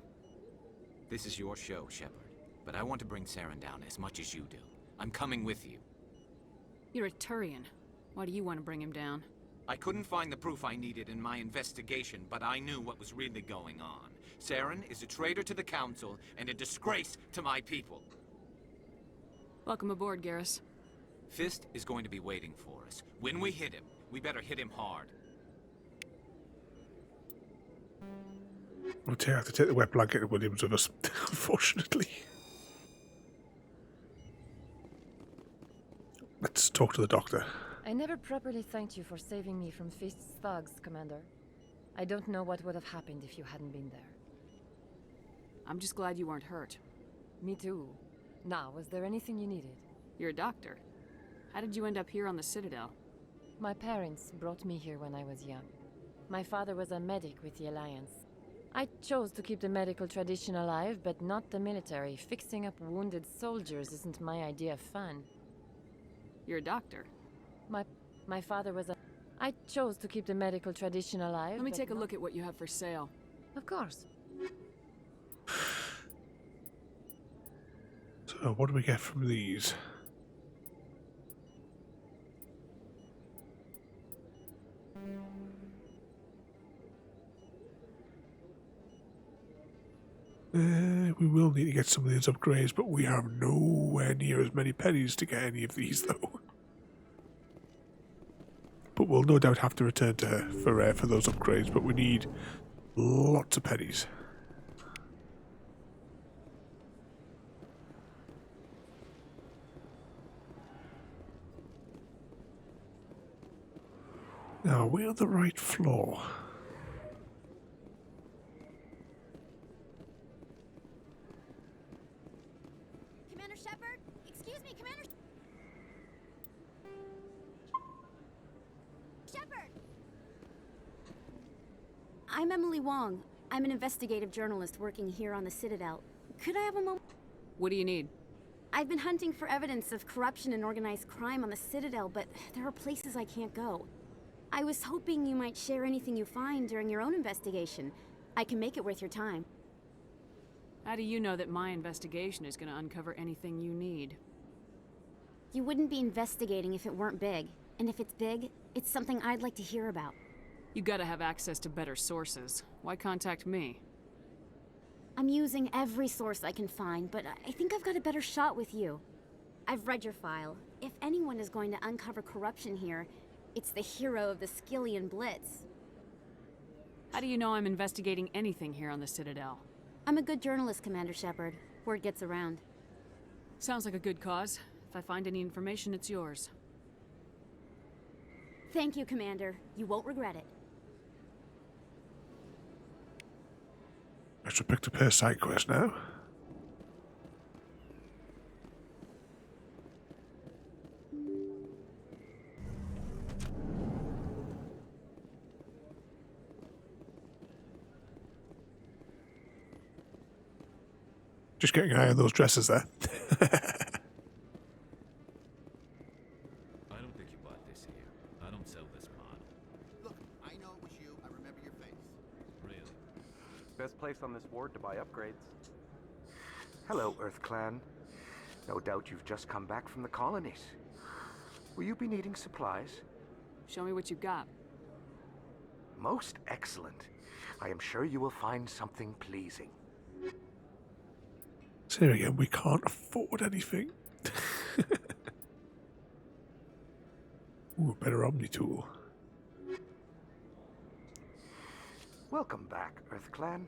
This is your show, Shepard. But I want to bring Saren down as much as you do. I'm coming with you. You're a Turian. Why do you want to bring him down? I couldn't find the proof I needed in my investigation, but I knew what was really going on. Saren is a traitor to the Council and a disgrace to my people. Welcome aboard, Garrus. Fist is going to be waiting for us. When we hit him, we better hit him hard. We'll have to take the wet blanket of Williams with us, unfortunately. Let's talk to the doctor. I never properly thanked you for saving me from Fist's thugs, Commander. I don't know what would have happened if you hadn't been there. I'm just glad you weren't hurt. Me too. Now, was there anything you needed? You're a doctor. How did you end up here on the Citadel? My parents brought me here when I was young. My father was a medic with the Alliance. I chose to keep the medical tradition alive, but not the military. Fixing up wounded soldiers isn't my idea of fun. You're a doctor. My father was a... I chose to keep the medical tradition alive. Let me take a look at what you have for sale. Of course. So, what do we get from these? We will need to get some of these upgrades, but we have nowhere near as many pennies to get any of these, though. But we'll no doubt have to return to her for those upgrades, but we need lots of pennies. Now, we're on the right floor. Commander Shepard? Excuse me, Commander Shepard! I'm Emily Wong. I'm an investigative journalist working here on the Citadel. Could I have a moment? What do you need? I've been hunting for evidence of corruption and organized crime on the Citadel, but there are places I can't go. I was hoping you might share anything you find during your own investigation. I can make it worth your time. How do you know that my investigation is going to uncover anything you need? You wouldn't be investigating if it weren't big. And if it's big, it's something I'd like to hear about. You gotta have access to better sources. Why contact me? I'm using every source I can find, but I think I've got a better shot with you. I've read your file. If anyone is going to uncover corruption here, it's the hero of the Skillian Blitz. How do you know I'm investigating anything here on the Citadel? I'm a good journalist, Commander Shepard. Word gets around. Sounds like a good cause. If I find any information, it's yours. Thank you, Commander. You won't regret it. I should pick up her side quest now. Just getting an eye on those dresses there. I don't think you bought this here. I don't sell this model. Look, I know it was you. I remember your face. Really? Best place on this ward to buy upgrades. Hello, Earth Clan. No doubt you've just come back from the colonies. Will you be needing supplies? Show me what you've got. Most excellent. I am sure you will find something pleasing. So here again, we can't afford anything. Ooh, better Omni tool. Welcome back, Earth Clan.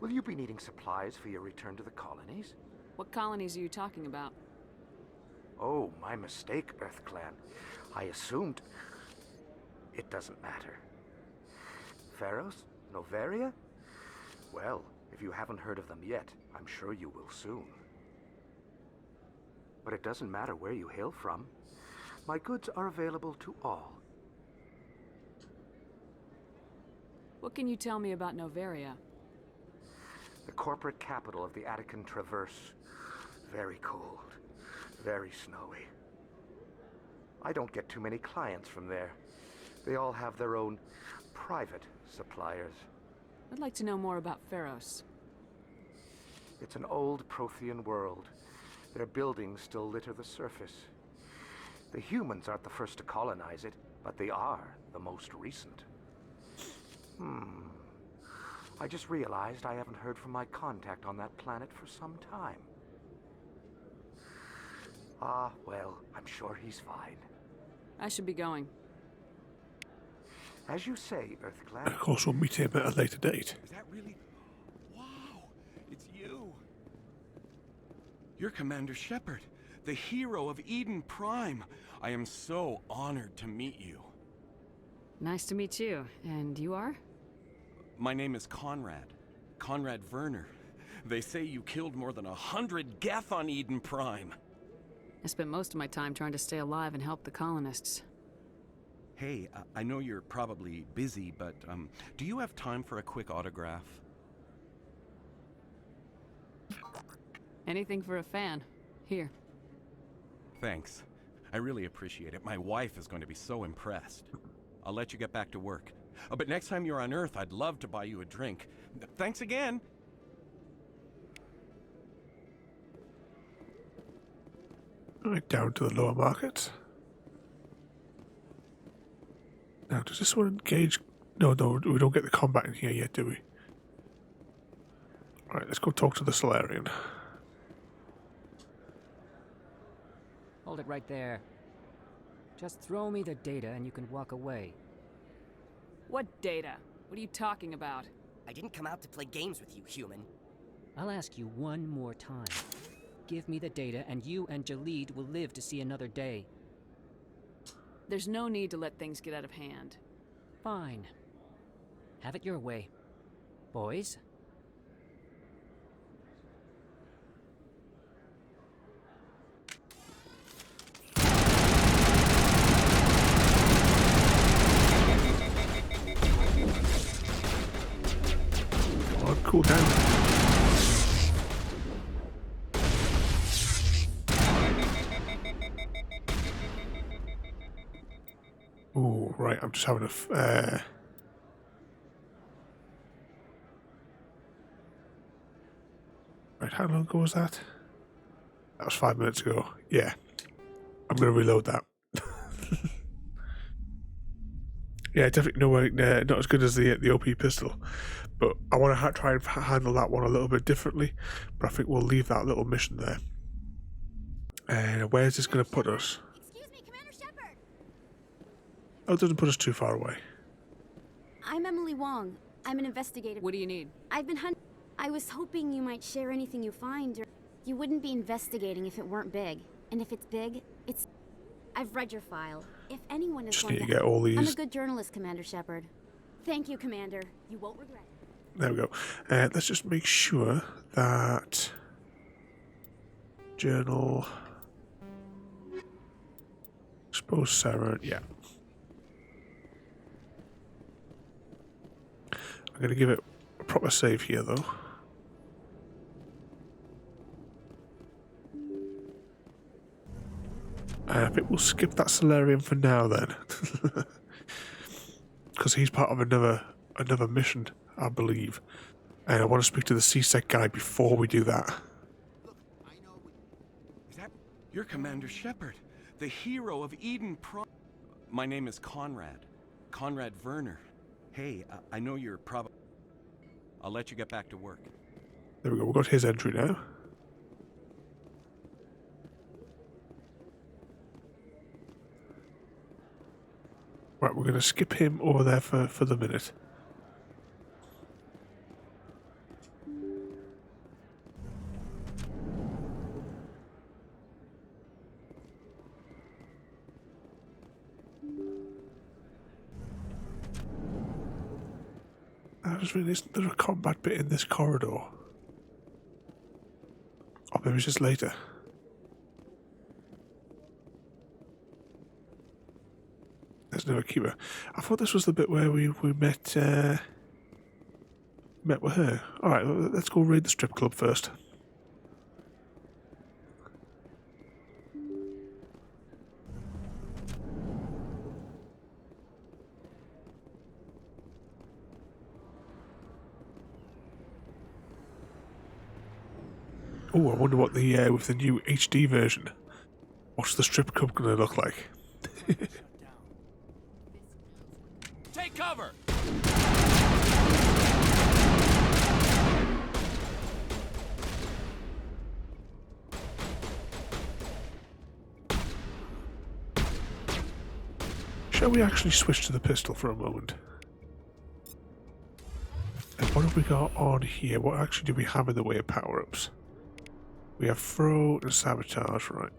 Will you be needing supplies for your return to the colonies? What colonies are you talking about? Oh, my mistake, Earth Clan. I assumed... It doesn't matter. Pharos? Noveria? Well, if you haven't heard of them yet, I'm sure you will soon. But it doesn't matter where you hail from. My goods are available to all. What can you tell me about Noveria? The corporate capital of the Attican Traverse. Very cold. Very snowy. I don't get too many clients from there. They all have their own private suppliers. I'd like to know more about Pharos. It's an old Prothean world. Their buildings still litter the surface. The humans aren't the first to colonize it, but they are the most recent. I just realized I haven't heard from my contact on that planet for some time. Ah, well, I'm sure he's fine. I should be going. As you say, Earthclan. And of course, we'll meet him at a later date. Is that really? Wow, it's you. You're Commander Shepard, the hero of Eden Prime. I am so honored to meet you. Nice to meet you. And you are? My name is Conrad. Conrad Werner. They say you killed more than 100 Geth on Eden Prime. I spent most of my time trying to stay alive and help the colonists. Hey, I know you're probably busy, but do you have time for a quick autograph? Anything for a fan. Here. Thanks. I really appreciate it. My wife is going to be so impressed. I'll let you get back to work. But next time you're on Earth, I'd love to buy you a drink. Thanks again! Right, down to the lower market. Now, does this one engage? No, we don't get the combat in here yet, do we? Alright, let's go talk to the Solarian. Hold it right there. Just throw me the data and you can walk away. What data? What are you talking about? I didn't come out to play games with you, human. I'll ask you one more time. Give me the data and you and Jalid will live to see another day. There's no need to let things get out of hand. Fine. Have it your way. Boys? Cool down. Oh, right, I'm just having a... Right, how long ago was that? That was 5 minutes ago. Yeah. I'm going to reload that. Yeah, definitely not as good as the OP pistol. But I want to try and handle that one a little bit differently. But I think we'll leave that little mission there. And where's this going to put us? Excuse me, Commander Shepard. Oh, it doesn't put us too far away. I'm Emily Wong. I'm an investigative. What do you need? I've been hunting. I was hoping you might share anything you find, or you wouldn't be investigating if it weren't big. And if it's big, it's... I've read your file. If anyone is Just going need to get all these... I'm a good journalist, Commander Shepard. Thank you, Commander. You won't regret it. There we go. Let's just make sure that... Journal... Expose Sarah, yeah. I'm going to give it a proper save here, though. I think we'll skip that Solarian for now, then. Because he's part of another mission, I believe. And I want to speak to the CSEC guy before we do that. Is that... You're Commander Shepard, the hero of Eden Prime. My name is Conrad. Conrad Werner. Hey, I know you're probably... I'll let you get back to work. There we go, we've got his entry now. Right, we're going to skip him over there for the minute. I just realised, isn't there a combat bit in this corridor? Or maybe it's just later. There's no keeper. I thought this was the bit where we met with her. Alright, let's go raid the strip club first. Oh, I wonder what the with the new HD version. What's the strip club going to look like? Take cover! Shall we actually switch to the pistol for a moment? And what have we got on here? What actually do we have in the way of power-ups? We have throw and sabotage, right?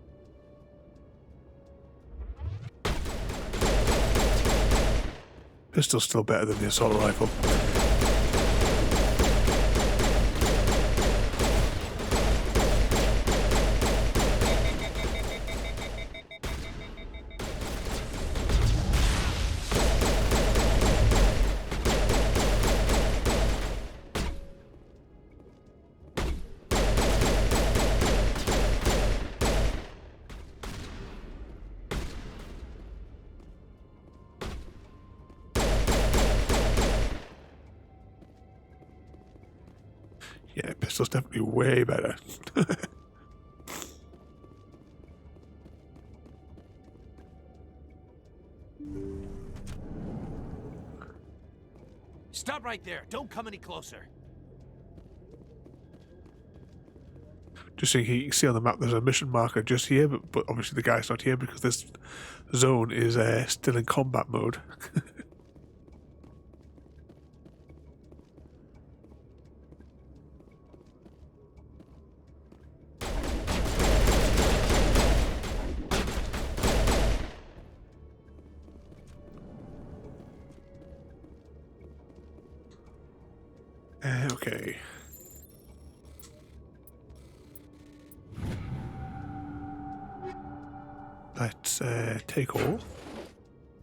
Pistol's still better than the assault rifle. Yeah, pistol's definitely way better. Stop right there. Don't come any closer. Just so you can see on the map, there's a mission marker just here, but obviously the guy's not here because this zone is still in combat mode. Okay. Let's take all,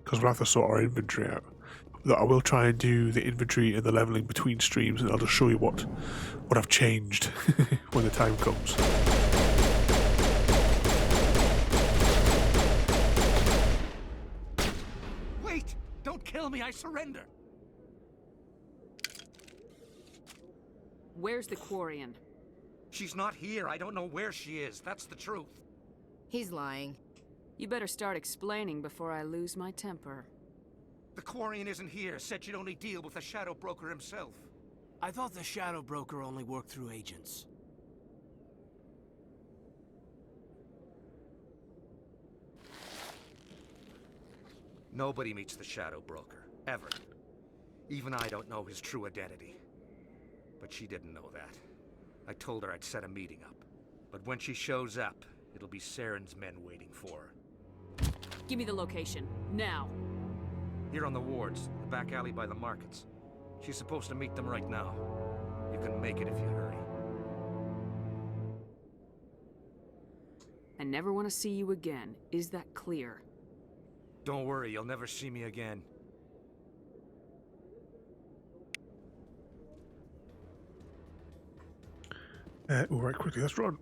because we'll have to sort our inventory out. Though I will try and do the inventory and the leveling between streams, and I'll just show you what I've changed when the time comes. Wait! Don't kill me, I surrender! Where's the Quarian? She's not here. I don't know where she is. That's the truth. He's lying. You better start explaining before I lose my temper. The Quarian isn't here. Said she'd only deal with the Shadow Broker himself. I thought the Shadow Broker only worked through agents. Nobody meets the Shadow Broker. Ever. Even I don't know his true identity. But she didn't know that. I told her I'd set a meeting up. But when she shows up, it'll be Saren's men waiting for her. Give me the location. Now. Here on the wards, the back alley by the markets. She's supposed to meet them right now. You can make it if you hurry. I never want to see you again. Is that clear? Don't worry, you'll never see me again. Alright, quickly, let's run.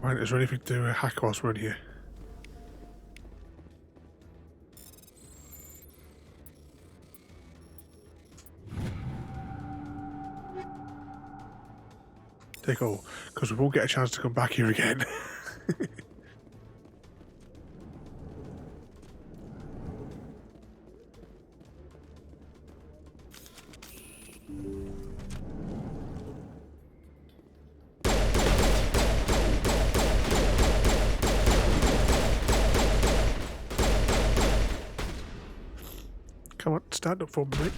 Right, is there anything to hack whilst we're in here? Take all, because we won't get a chance to come back here again. Come on, stand up for me, mate.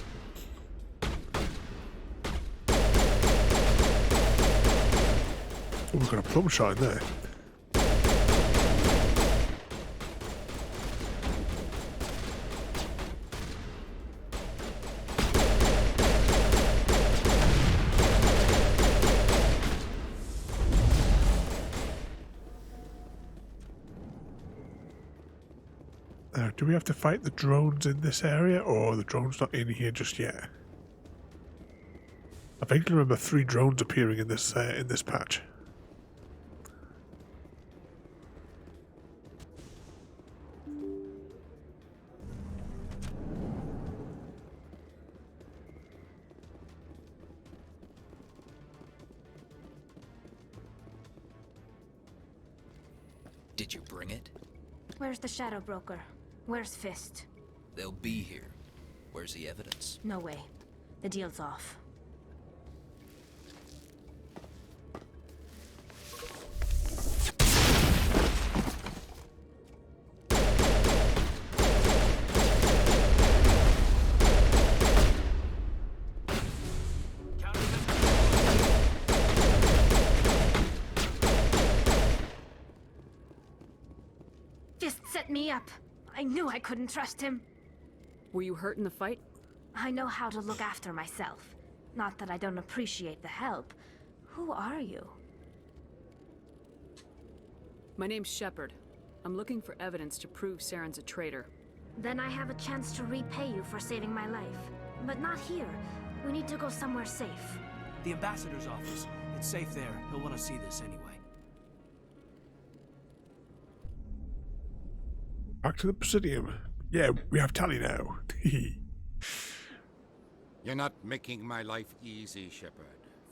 Oh, we've got a plum shot in there. Do we have to fight the drones in this area, or are the drones not in here just yet? I vaguely remember 3 drones appearing in this patch. Did you bring it? Where's the Shadow Broker? Where's Fist? They'll be here. Where's the evidence? No way. The deal's off. Fist set me up. I knew I couldn't trust him. Were you hurt in the fight? I know how to look after myself. Not that I don't appreciate the help. Who are you? My name's Shepard. I'm looking for evidence to prove Saren's a traitor. Then I have a chance to repay you for saving my life. But not here. We need to go somewhere safe. The ambassador's office. It's safe there. He'll want to see this anyway. Back to the Presidium. Yeah, we have Tally now. You're not making my life easy, Shepard.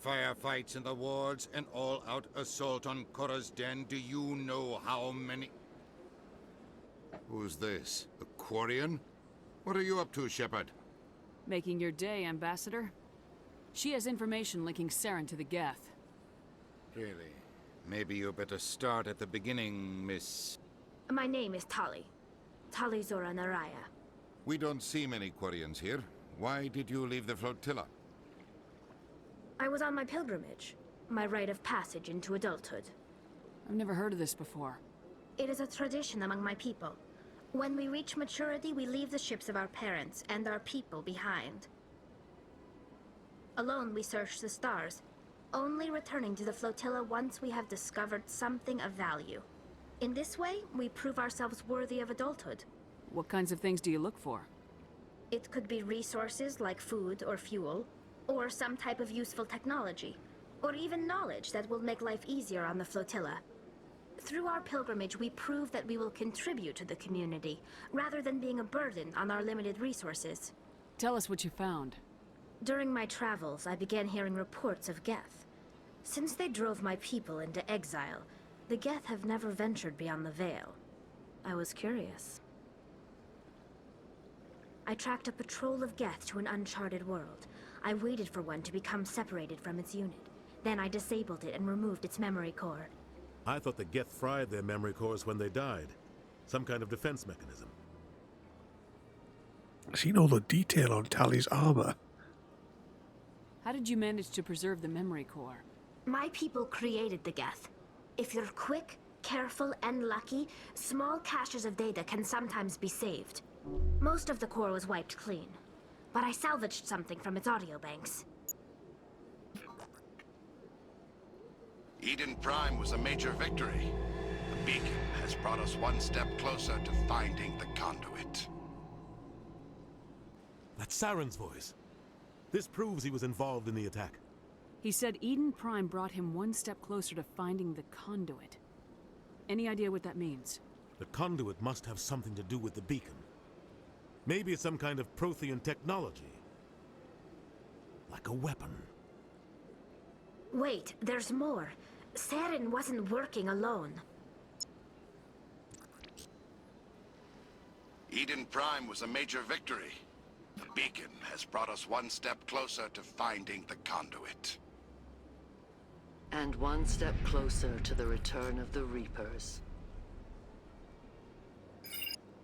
Firefights in the wards, an all-out assault on Korra's den. Do you know how many... Who's this? The Quarian? What are you up to, Shepard? Making your day, Ambassador. She has information linking Saren to the Geth. Really? Maybe you better start at the beginning, Miss... My name is Tali. Tali Zora Naraya. We don't see many Quarians here. Why did you leave the flotilla? I was on my pilgrimage. My rite of passage into adulthood. I've never heard of this before. It is a tradition among my people. When we reach maturity, we leave the ships of our parents and our people behind. Alone, we search the stars, only returning to the flotilla once we have discovered something of value. In this way, we prove ourselves worthy of adulthood. What kinds of things do you look for? It could be resources like food or fuel, or some type of useful technology, or even knowledge that will make life easier on the flotilla. Through our pilgrimage, we prove that we will contribute to the community, rather than being a burden on our limited resources. Tell us what you found. During my travels, I began hearing reports of Geth. Since they drove my people into exile, the Geth have never ventured beyond the Veil. I was curious. I tracked a patrol of Geth to an uncharted world. I waited for one to become separated from its unit. Then I disabled it and removed its memory core. I thought the Geth fried their memory cores when they died. Some kind of defense mechanism. I've seen all the detail on Tally's armor. How did you manage to preserve the memory core? My people created the Geth. If you're quick, careful, and lucky, small caches of data can sometimes be saved. Most of the core was wiped clean, but I salvaged something from its audio banks. Eden Prime was a major victory. The beacon has brought us one step closer to finding the conduit. That's Saren's voice. This proves he was involved in the attack. He said Eden Prime brought him one step closer to finding the conduit. Any idea what that means? The conduit must have something to do with the beacon. Maybe it's some kind of Prothean technology. Like a weapon. Wait, there's more. Saren wasn't working alone. Eden Prime was a major victory. The beacon has brought us one step closer to finding the conduit. And one step closer to the return of the Reapers.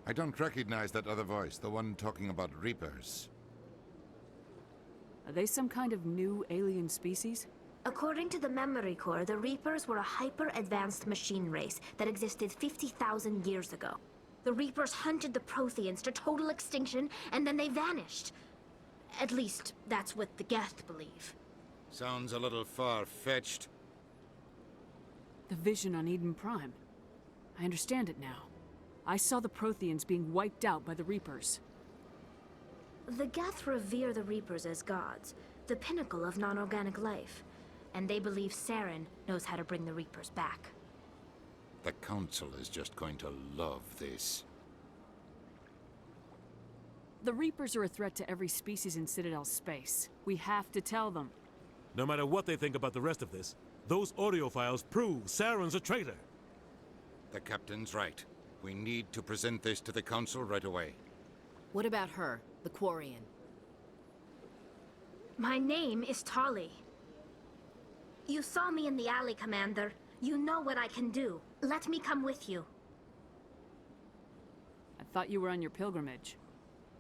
I don't recognize that other voice, the one talking about Reapers. Are they some kind of new alien species? According to the memory core, the Reapers were a hyper-advanced machine race that existed 50,000 years ago. The Reapers hunted the Protheans to total extinction, and then they vanished. At least, that's what the Geth believe. Sounds a little far-fetched. The vision on Eden Prime. I understand it now. I saw the Protheans being wiped out by the Reapers. The Geth revere the Reapers as gods, the pinnacle of non-organic life. And they believe Saren knows how to bring the Reapers back. The Council is just going to love this. The Reapers are a threat to every species in Citadel space. We have to tell them. No matter what they think about the rest of this, those audio files prove Saren's a traitor. The captain's right. We need to present this to the council right away. What about her, the Quarian? My name is Tolly. You saw me in the alley, Commander. You know what I can do. Let me come with you. I thought you were on your pilgrimage.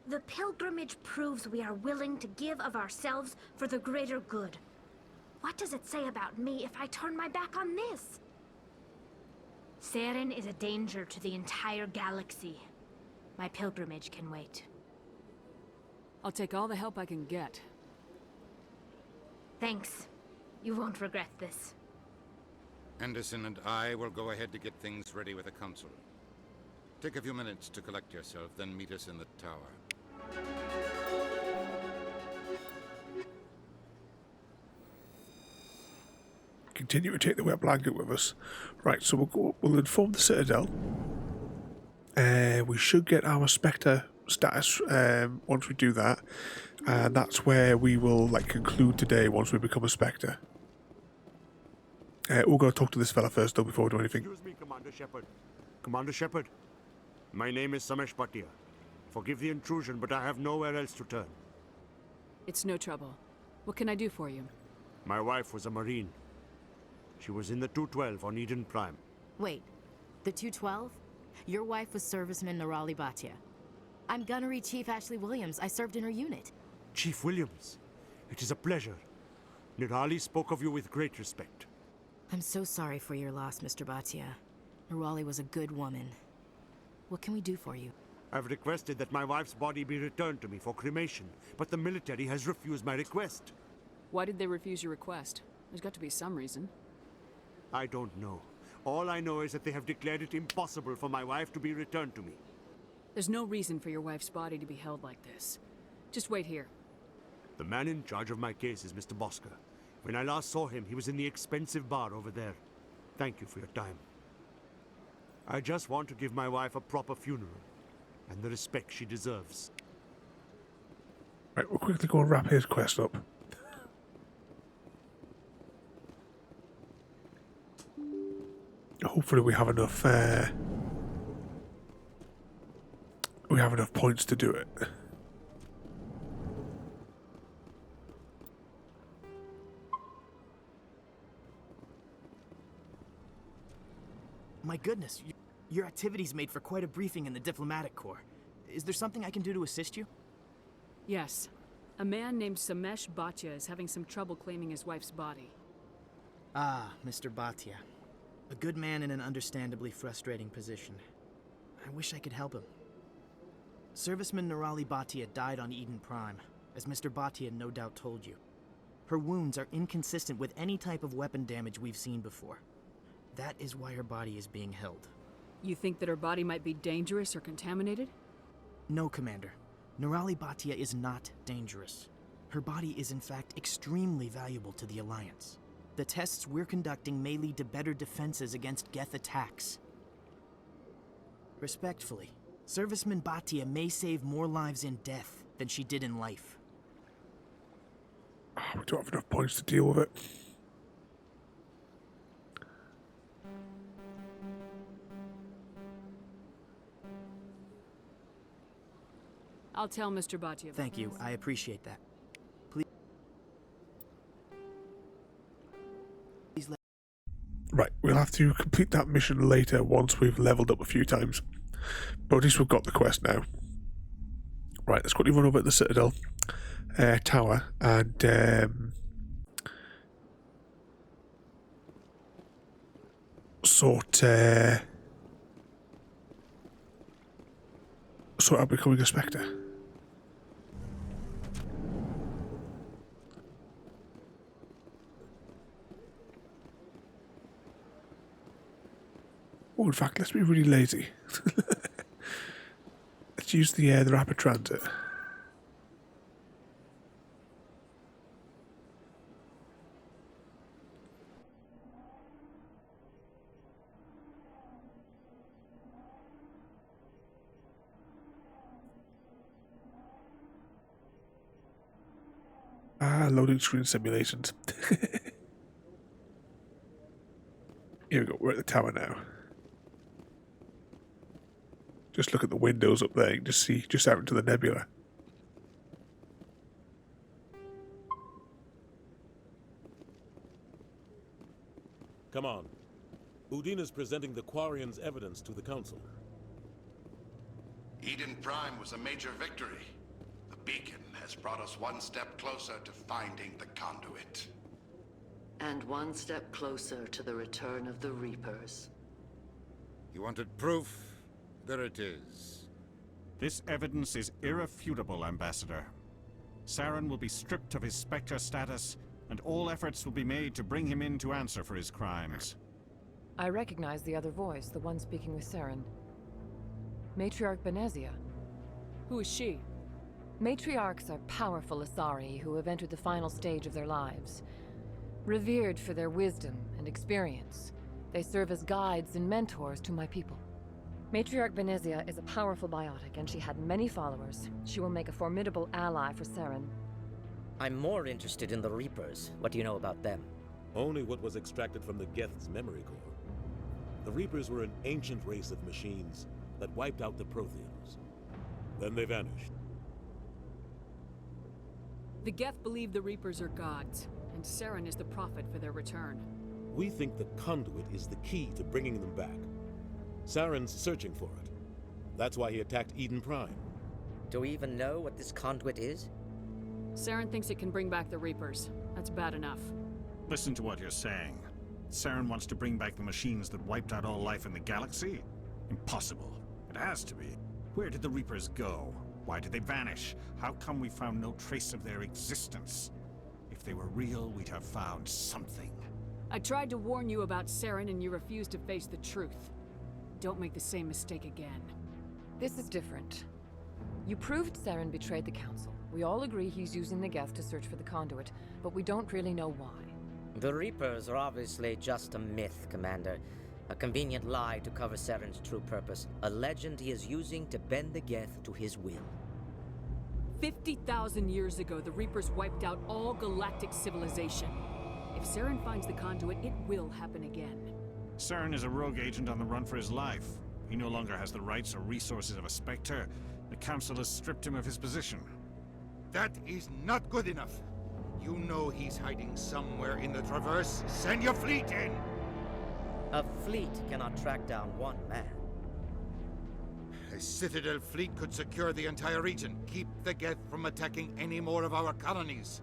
The pilgrimage proves we are willing to give of ourselves for the greater good. What does it say about me if I turn my back on this? Saren is a danger to the entire galaxy. My pilgrimage can wait. I'll take all the help I can get. Thanks. You won't regret this. Anderson and I will go ahead to get things ready with the council. Take a few minutes to collect yourself, then meet us in the tower. Continue to take the wet blanket with us. Right, so we'll inform the Citadel. We should get our Spectre status once we do that. And that's where we will conclude today once we become a Spectre. We're going to talk to this fella first though before we do anything. Excuse me, Commander Shepard. Commander Shepard, my name is Samesh Bhatia. Forgive the intrusion, but I have nowhere else to turn. It's no trouble. What can I do for you? My wife was a Marine. She was in the 212 on Eden Prime. Wait, the 212? Your wife was Serviceman Nirali Bhatia. I'm Gunnery Chief Ashley Williams. I served in her unit. Chief Williams, it is a pleasure. Nirali spoke of you with great respect. I'm so sorry for your loss, Mr. Bhatia. Nirali was a good woman. What can we do for you? I've requested that my wife's body be returned to me for cremation, but the military has refused my request. Why did they refuse your request? There's got to be some reason. I don't know. All I know is that they have declared it impossible for my wife to be returned to me. There's no reason for your wife's body to be held like this. Just wait here. The man in charge of my case is Mr. Bosker. When I last saw him, he was in the expensive bar over there. Thank you for your time. I just want to give my wife a proper funeral, and the respect she deserves. Right, we'll quickly go and wrap his quest up. Hopefully we have enough points to do it. My goodness, your activities made for quite a briefing in the diplomatic corps. Is there something I can do to assist you? Yes. A man named Samesh Bhatia is having some trouble claiming his wife's body. Ah, Mr. Bhatia. A good man in an understandably frustrating position. I wish I could help him. Serviceman Nirali Bhatia died on Eden Prime, as Mr. Bhatia no doubt told you. Her wounds are inconsistent with any type of weapon damage we've seen before. That is why her body is being held. You think that her body might be dangerous or contaminated? No, Commander. Nirali Bhatia is not dangerous. Her body is in fact extremely valuable to the Alliance. The tests we're conducting may lead to better defenses against Geth attacks. Respectfully, Serviceman Bhatia may save more lives in death than she did in life. We don't have enough points to deal with it. I'll tell Mr. Bhatia. Thank you. I appreciate that. Please let... Right, we'll have to complete that mission later once we've leveled up a few times. But at least we've got the quest now. Right, let's quickly run over at the Citadel tower and sort out becoming a Spectre. Oh, in fact, let's be really lazy. Let's use the rapid transit. Loading screen simulations. Here we go, we're at the tower now. Just look at the windows up there. You can just see just out into the nebula. Come on. Udina's presenting the Quarians' evidence to the Council. Eden Prime was a major victory. The beacon has brought us one step closer to finding the conduit. And one step closer to the return of the Reapers. You wanted proof? There it is. This evidence is irrefutable, Ambassador. Saren will be stripped of his Spectre status, and all efforts will be made to bring him in to answer for his crimes. I recognize the other voice, the one speaking with Saren. Matriarch Benezia. Who is she? Matriarchs are powerful Asari who have entered the final stage of their lives. Revered for their wisdom and experience, they serve as guides and mentors to my people. Matriarch Benezia is a powerful biotic, and she had many followers. She will make a formidable ally for Saren. I'm more interested in the Reapers. What do you know about them? Only what was extracted from the Geth's memory core. The Reapers were an ancient race of machines that wiped out the Protheans. Then they vanished. The Geth believe the Reapers are gods, and Saren is the prophet for their return. We think the conduit is the key to bringing them back. Saren's searching for it. That's why he attacked Eden Prime. Do we even know what this conduit is? Saren thinks it can bring back the Reapers. That's bad enough. Listen to what you're saying. Saren wants to bring back the machines that wiped out all life in the galaxy? Impossible. It has to be. Where did the Reapers go? Why did they vanish? How come we found no trace of their existence? If they were real, we'd have found something. I tried to warn you about Saren, and you refused to face the truth. Don't make the same mistake again. This is different. You proved Saren betrayed the Council. We all agree he's using the Geth to search for the conduit, but we don't really know why. The Reapers are obviously just a myth, Commander. A convenient lie to cover Saren's true purpose. A legend he is using to bend the Geth to his will. 50,000 years ago, the Reapers wiped out all galactic civilization. If Saren finds the conduit, it will happen again. Saren is a rogue agent on the run for his life. He no longer has the rights or resources of a Spectre. The Council has stripped him of his position. That is not good enough. You know he's hiding somewhere in the Traverse. Send your fleet in! A fleet cannot track down one man. A Citadel fleet could secure the entire region, keep the Geth from attacking any more of our colonies.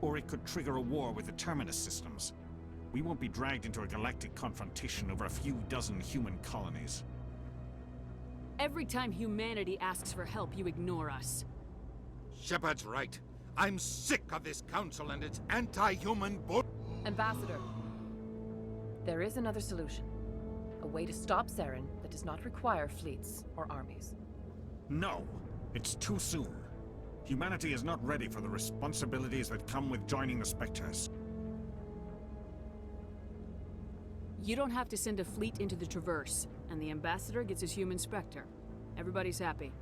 Or it could trigger a war with the Terminus systems. We won't be dragged into a galactic confrontation over a few dozen human colonies. Every time humanity asks for help, you ignore us. Shepard's right. I'm sick of this council and its anti-human bull. Ambassador, there is another solution. A way to stop Saren that does not require fleets or armies. No, it's too soon. Humanity is not ready for the responsibilities that come with joining the Spectres. You don't have to send a fleet into the Traverse, and the Ambassador gets his human Spectre. Everybody's happy.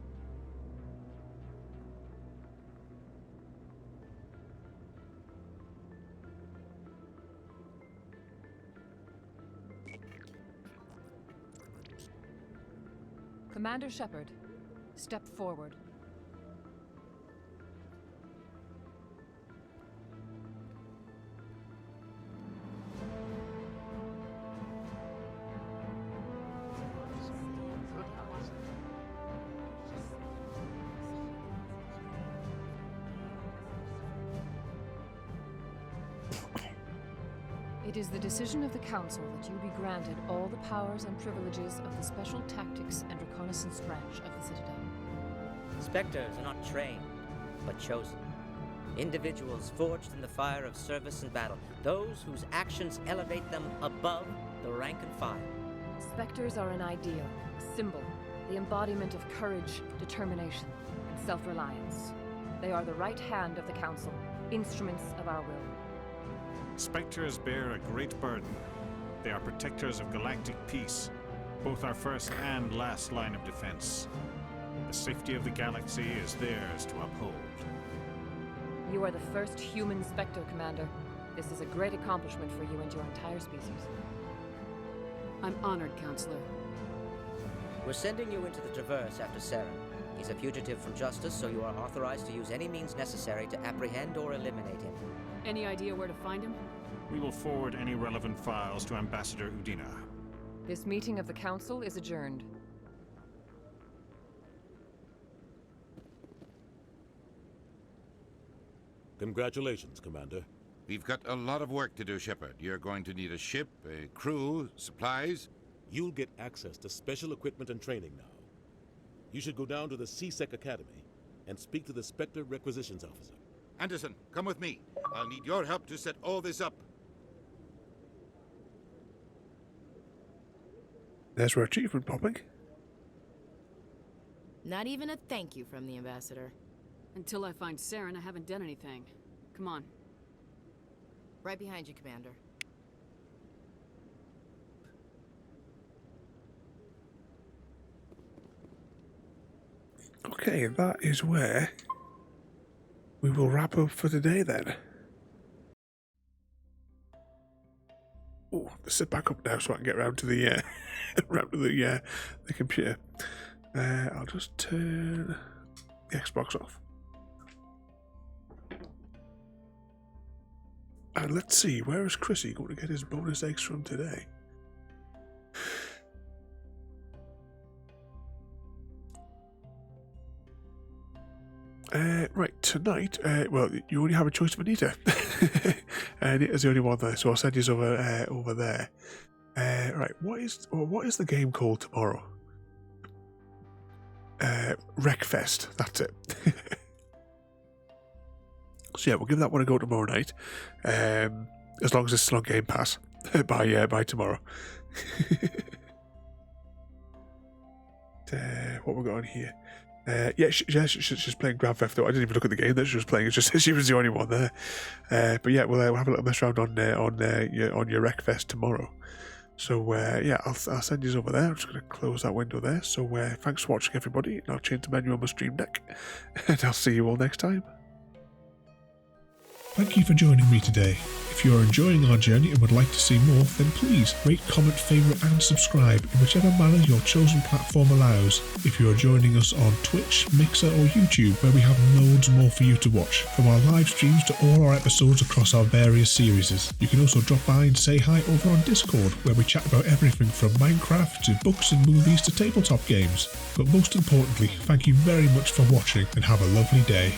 Commander Shepard, step forward. It is the decision of the Council that you be granted all the powers and privileges of the Special Tactics and Reconnaissance branch of the Citadel. Spectres are not trained, but chosen. Individuals forged in the fire of service and battle. Those whose actions elevate them above the rank and file. Spectres are an ideal, a symbol, the embodiment of courage, determination, and self-reliance. They are the right hand of the Council, instruments of our will. Spectres bear a great burden. They are protectors of galactic peace, both our first and last line of defense. The safety of the galaxy is theirs to uphold. You are the first human Spectre, Commander. This is a great accomplishment for you and your entire species. I'm honored, Counselor. We're sending you into the Traverse after Saren. He's a fugitive from justice, so you are authorized to use any means necessary to apprehend or eliminate him. Any idea where to find him? We will forward any relevant files to Ambassador Udina. This meeting of the Council is adjourned. Congratulations, Commander. We've got a lot of work to do, Shepard. You're going to need a ship, a crew, supplies. You'll get access to special equipment and training now. You should go down to the C-Sec Academy and speak to the Spectre Requisitions Officer. Anderson, come with me. I'll need your help to set all this up. There's our achievement popping. Not even a thank you from the Ambassador. Until I find Saren, I haven't done anything. Come on. Right behind you, Commander. Okay, that is where we will wrap up for today then. Oh, let's sit back up now so I can get around to the the computer. I'll just turn the Xbox off. And let's see, where is Chrissy going to get his bonus eggs from today? Right, tonight, well, you only have a choice of Anita. Anita's the only one there, so I'll send you over there. Right, what is the game called tomorrow? Wreckfest, that's it. So yeah, we'll give that one a go tomorrow night. As long as it's still on Game Pass by tomorrow. What we got on here? Yeah, she's playing Grand Theft Auto. I didn't even look at the game that she was playing. It's just she was the only one there. But yeah, we'll have a little mess around on your Wreckfest tomorrow. So yeah, I'll send you over there. I'm just going to close that window there. So thanks for watching, everybody. And I'll change the menu on my stream deck, and I'll see you all next time. Thank you for joining me today. If you are enjoying our journey and would like to see more, then please rate, comment, favourite and subscribe in whichever manner your chosen platform allows. If you are joining us on Twitch, Mixer or YouTube, where we have loads more for you to watch, from our live streams to all our episodes across our various series. You can also drop by and say hi over on Discord, where we chat about everything from Minecraft to books and movies to tabletop games. But most importantly, thank you very much for watching and have a lovely day.